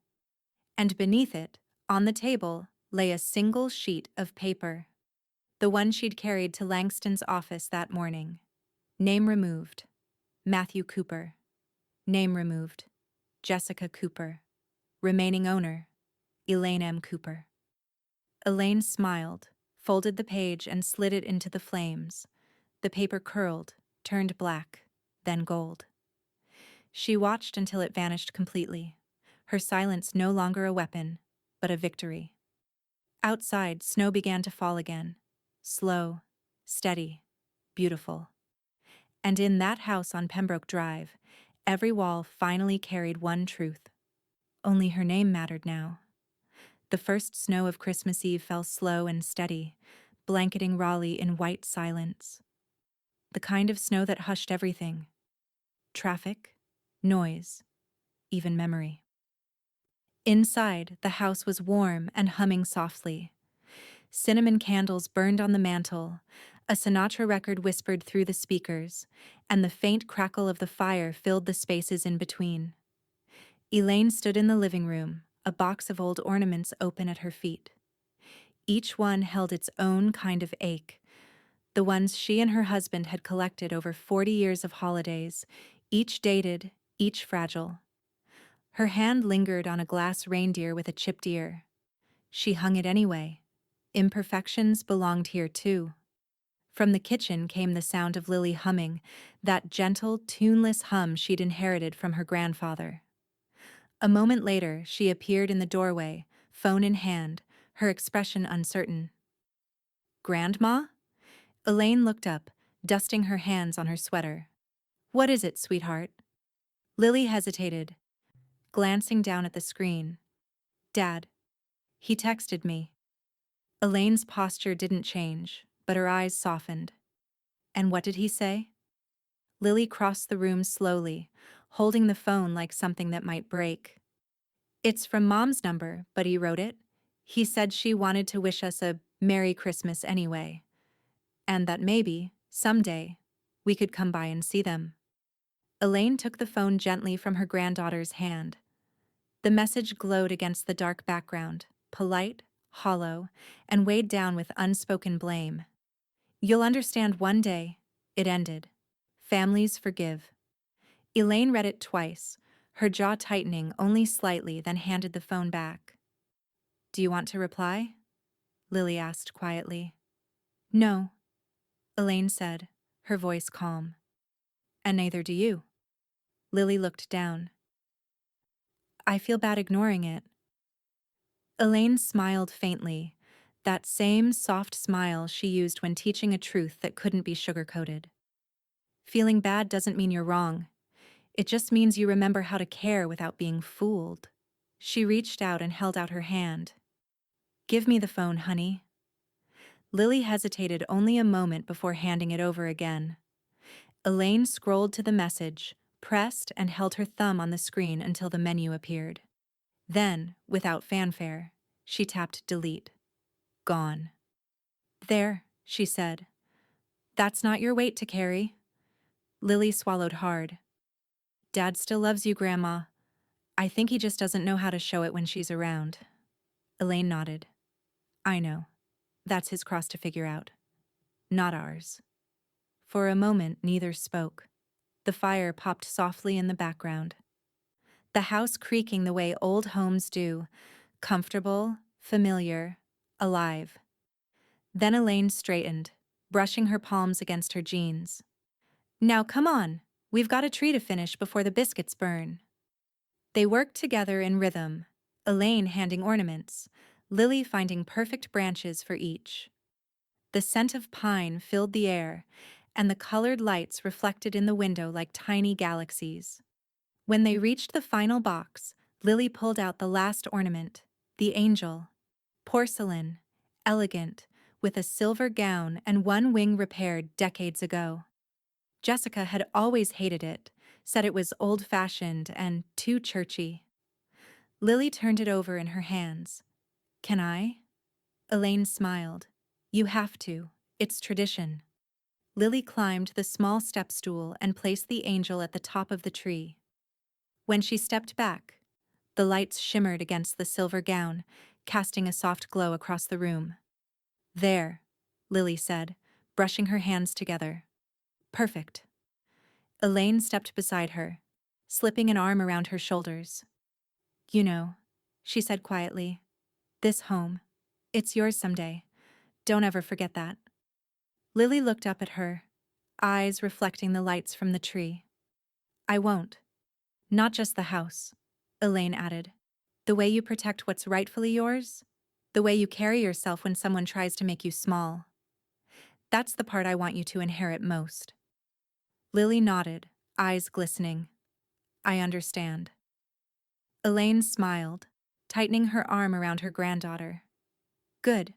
And beneath it, on the table, lay a single sheet of paper. The one she'd carried to Langston's office that morning. Name removed. Matthew Cooper. Name removed. Jessica Cooper. Remaining owner. Elaine M. Cooper. Elaine smiled, folded the page and slid it into the flames. The paper curled, turned black, then gold. She watched until it vanished completely, her silence no longer a weapon, but a victory. Outside, snow began to fall again. Slow, steady, beautiful. And in that house on Pembroke Drive, every wall finally carried one truth. Only her name mattered now. The first snow of Christmas Eve fell slow and steady, blanketing Raleigh in white silence. The kind of snow that hushed everything. Traffic, noise, even memory. Inside, the house was warm and humming softly. Cinnamon candles burned on the mantel, a Sinatra record whispered through the speakers, and the faint crackle of the fire filled the spaces in between. Elaine stood in the living room, a box of old ornaments open at her feet. Each one held its own kind of ache, the ones she and her husband had collected over 40 years of holidays, each dated, each fragile. Her hand lingered on a glass reindeer with a chipped ear. She hung it anyway. Imperfections belonged here too. From the kitchen came the sound of Lily humming, that gentle, tuneless hum she'd inherited from her grandfather. A moment later, she appeared in the doorway, phone in hand, her expression uncertain. Grandma? Elaine looked up, dusting her hands on her sweater. "What is it, sweetheart?" Lily hesitated, glancing down at the screen. "Dad. He texted me." Elaine's posture didn't change, but her eyes softened. "And what did he say?" Lily crossed the room slowly, holding the phone like something that might break. "It's from Mom's number, but he wrote it. He said she wanted to wish us a Merry Christmas anyway, and that maybe, someday, we could come by and see them." Elaine took the phone gently from her granddaughter's hand. The message glowed against the dark background, polite, hollow, and weighed down with unspoken blame. "You'll understand one day," it ended. "Families forgive." Elaine read it twice, her jaw tightening only slightly, then handed the phone back. "Do you want to reply?" Lily asked quietly. "No," Elaine said, her voice calm. "And neither do you." Lily looked down. "I feel bad ignoring it." Elaine smiled faintly, that same soft smile she used when teaching a truth that couldn't be sugar-coated. "Feeling bad doesn't mean you're wrong. It just means you remember how to care without being fooled." She reached out and held out her hand. "Give me the phone, honey." Lily hesitated only a moment before handing it over again. Elaine scrolled to the message, pressed and held her thumb on the screen until the menu appeared. Then, without fanfare, she tapped delete. Gone. "There," she said. "That's not your weight to carry." Lily swallowed hard. "Dad still loves you, Grandma. I think he just doesn't know how to show it when she's around." Elaine nodded. "I know. That's his cross to figure out. Not ours." For a moment, neither spoke. The fire popped softly in the background. The house creaking the way old homes do, comfortable, familiar, alive. Then Elaine straightened, brushing her palms against her jeans. "Now come on, we've got a tree to finish before the biscuits burn." They worked together in rhythm, Elaine handing ornaments, Lily finding perfect branches for each. The scent of pine filled the air, and the colored lights reflected in the window like tiny galaxies. When they reached the final box, Lily pulled out the last ornament, the angel. Porcelain, elegant, with a silver gown and one wing repaired decades ago. Jessica had always hated it, said it was old-fashioned and too churchy. Lily turned it over in her hands. "Can I?" Elaine smiled. "You have to. It's tradition." Lily climbed the small step stool and placed the angel at the top of the tree. When she stepped back, the lights shimmered against the silver gown, casting a soft glow across the room. "There," Lily said, brushing her hands together. "Perfect." Elaine stepped beside her, slipping an arm around her shoulders. "You know," she said quietly, "this home, it's yours someday. Don't ever forget that." Lily looked up at her, eyes reflecting the lights from the tree. "I won't. Not just the house," Elaine added. "The way you protect what's rightfully yours, the way you carry yourself when someone tries to make you small. That's the part I want you to inherit most." Lily nodded, eyes glistening. "I understand." Elaine smiled, tightening her arm around her granddaughter. "Good.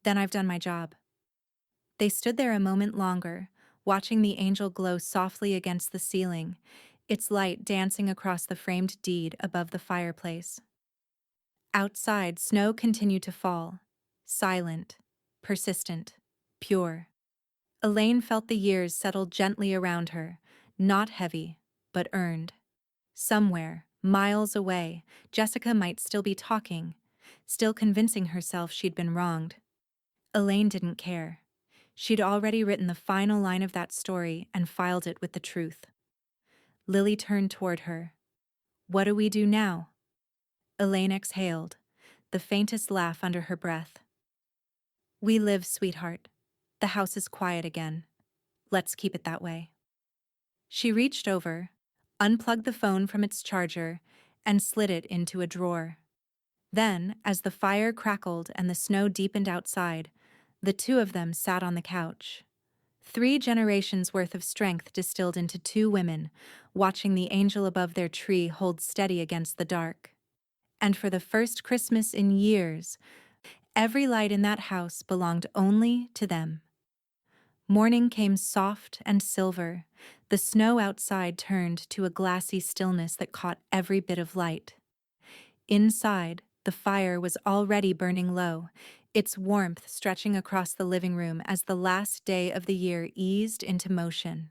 Then I've done my job." They stood there a moment longer, watching the angel glow softly against the ceiling, its light dancing across the framed deed above the fireplace. Outside, snow continued to fall, silent, persistent, pure. Elaine felt the years settle gently around her, not heavy, but earned. Somewhere, miles away, Jessica might still be talking, still convincing herself she'd been wronged. Elaine didn't care. She'd already written the final line of that story and filed it with the truth. Lily turned toward her. "What do we do now?" Elaine exhaled, the faintest laugh under her breath. "We live, sweetheart. The house is quiet again. Let's keep it that way." She reached over, unplugged the phone from its charger, and slid it into a drawer. Then, as the fire crackled and the snow deepened outside, the two of them sat on the couch. 3 generations worth of strength distilled into 2 women, watching the angel above their tree hold steady against the dark. And for the first Christmas in years, every light in that house belonged only to them. Morning came soft and silver. The snow outside turned to a glassy stillness that caught every bit of light. Inside, the fire was already burning low, its warmth stretching across the living room as the last day of the year eased into motion.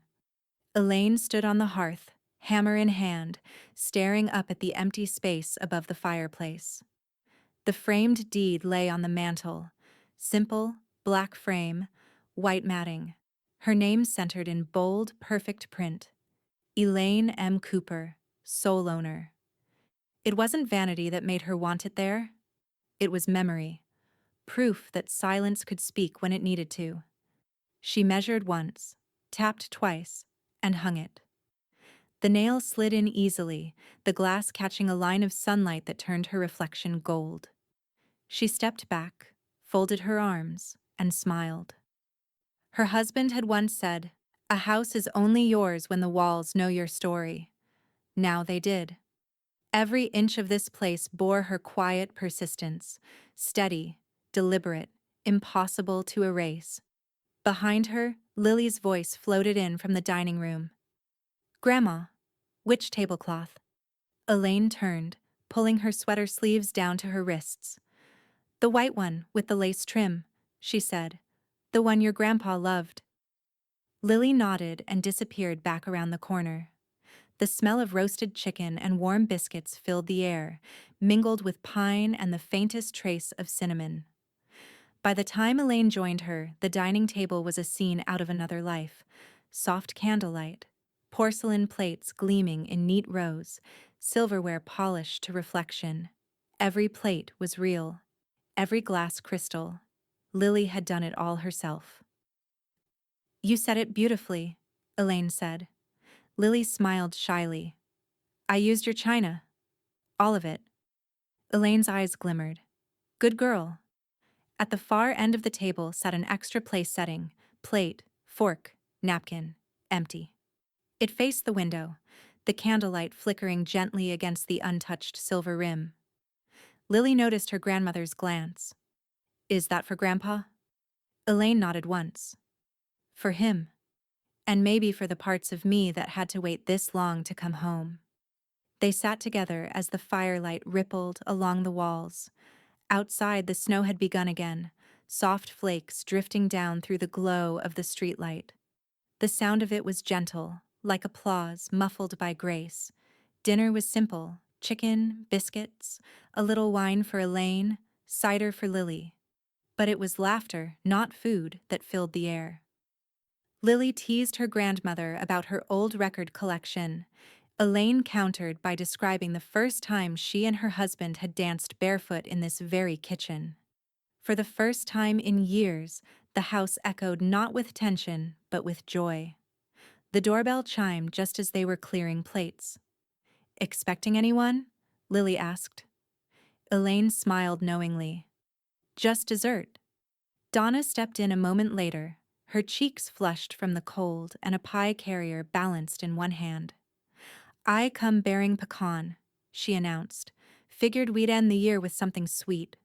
Elaine stood on the hearth, hammer in hand, staring up at the empty space above the fireplace. The framed deed lay on the mantel, simple, black frame, white matting. Her name centered in bold, perfect print. Elaine M. Cooper, sole owner. It wasn't vanity that made her want it there. It was memory, proof that silence could speak when it needed to. She measured once, tapped twice, and hung it. The nail slid in easily, the glass catching a line of sunlight that turned her reflection gold. She stepped back, folded her arms, and smiled. Her husband had once said, "A house is only yours when the walls know your story." Now they did. Every inch of this place bore her quiet persistence, steady, deliberate, impossible to erase. Behind her, Lily's voice floated in from the dining room. "Grandma, which tablecloth?" Elaine turned, pulling her sweater sleeves down to her wrists. "The white one with the lace trim," she said. "The one your grandpa loved." Lily nodded and disappeared back around the corner. The smell of roasted chicken and warm biscuits filled the air, mingled with pine and the faintest trace of cinnamon. By the time Elaine joined her, the dining table was a scene out of another life. Soft candlelight, porcelain plates gleaming in neat rows, silverware polished to reflection. Every plate was real, every glass crystal. Lily had done it all herself. "You said it beautifully," Elaine said. Lily smiled shyly. "I used your china. All of it." Elaine's eyes glimmered. "Good girl." At the far end of the table sat an extra place setting, plate, fork, napkin, empty. It faced the window, the candlelight flickering gently against the untouched silver rim. Lily noticed her grandmother's glance. "Is that for Grandpa?" Elaine nodded once. "For him. And maybe for the parts of me that had to wait this long to come home." They sat together as the firelight rippled along the walls. Outside, the snow had begun again, soft flakes drifting down through the glow of the streetlight. The sound of it was gentle, like applause muffled by grace. Dinner was simple: chicken, biscuits, a little wine for Elaine, cider for Lily. But it was laughter, not food, that filled the air. Lily teased her grandmother about her old record collection. Elaine countered by describing the first time she and her husband had danced barefoot in this very kitchen. For the first time in years, the house echoed not with tension, but with joy. The doorbell chimed just as they were clearing plates. "Expecting anyone?" Lily asked. Elaine smiled knowingly. "Just dessert." Donna stepped in a moment later, her cheeks flushed from the cold and a pie carrier balanced in one hand. "I come bearing pecan," she announced. "Figured we'd end the year with something sweet."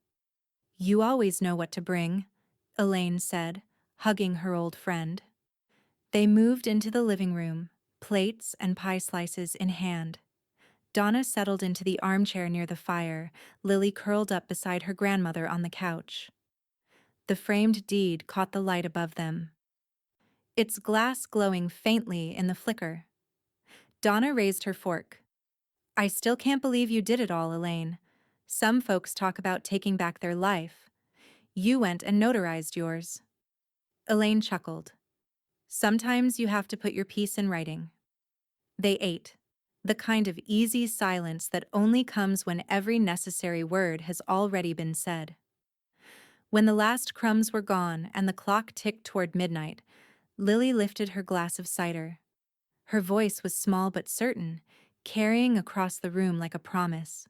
"You always know what to bring," Elaine said, hugging her old friend. They moved into the living room, plates and pie slices in hand. Donna settled into the armchair near the fire, Lily curled up beside her grandmother on the couch. The framed deed caught the light above them, its glass glowing faintly in the flicker. Donna raised her fork. "I still can't believe you did it all, Elaine. Some folks talk about taking back their life. You went and notarized yours." Elaine chuckled. "Sometimes you have to put your piece in writing." They ate, the kind of easy silence that only comes when every necessary word has already been said. When the last crumbs were gone and the clock ticked toward midnight, Lily lifted her glass of cider. Her voice was small but certain, carrying across the room like a promise.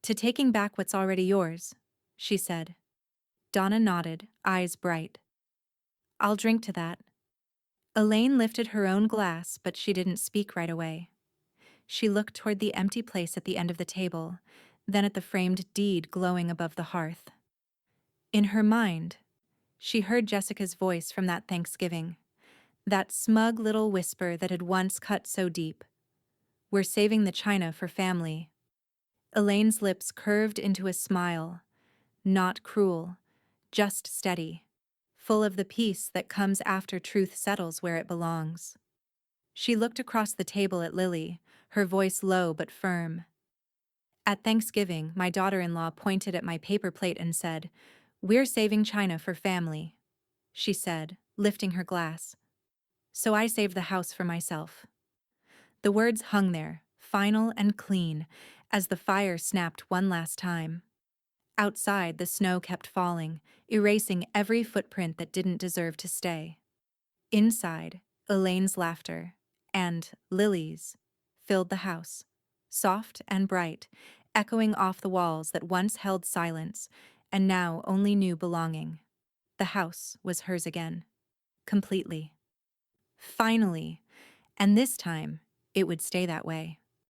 "To taking back what's already yours," she said. Donna nodded, eyes bright. "I'll drink to that." Elaine lifted her own glass, but she didn't speak right away. She looked toward the empty place at the end of the table, then at the framed deed glowing above the hearth. In her mind, she heard Jessica's voice from that Thanksgiving, that smug little whisper that had once cut so deep. "We're saving the china for family." Elaine's lips curved into a smile, not cruel, just steady, full of the peace that comes after truth settles where it belongs. She looked across the table at Lily, her voice low but firm. "At Thanksgiving, my daughter-in-law pointed at my paper plate and said, 'We're saving china for family,'" she said, lifting her glass. "So I saved the house for myself." The words hung there, final and clean, as the fire snapped one last time. Outside, the snow kept falling, erasing every footprint that didn't deserve to stay. Inside, Elaine's laughter, and Lily's, filled the house, soft and bright, echoing off the walls that once held silence and now only knew belonging. The house was hers again, completely. Finally, and this time, it would stay that way.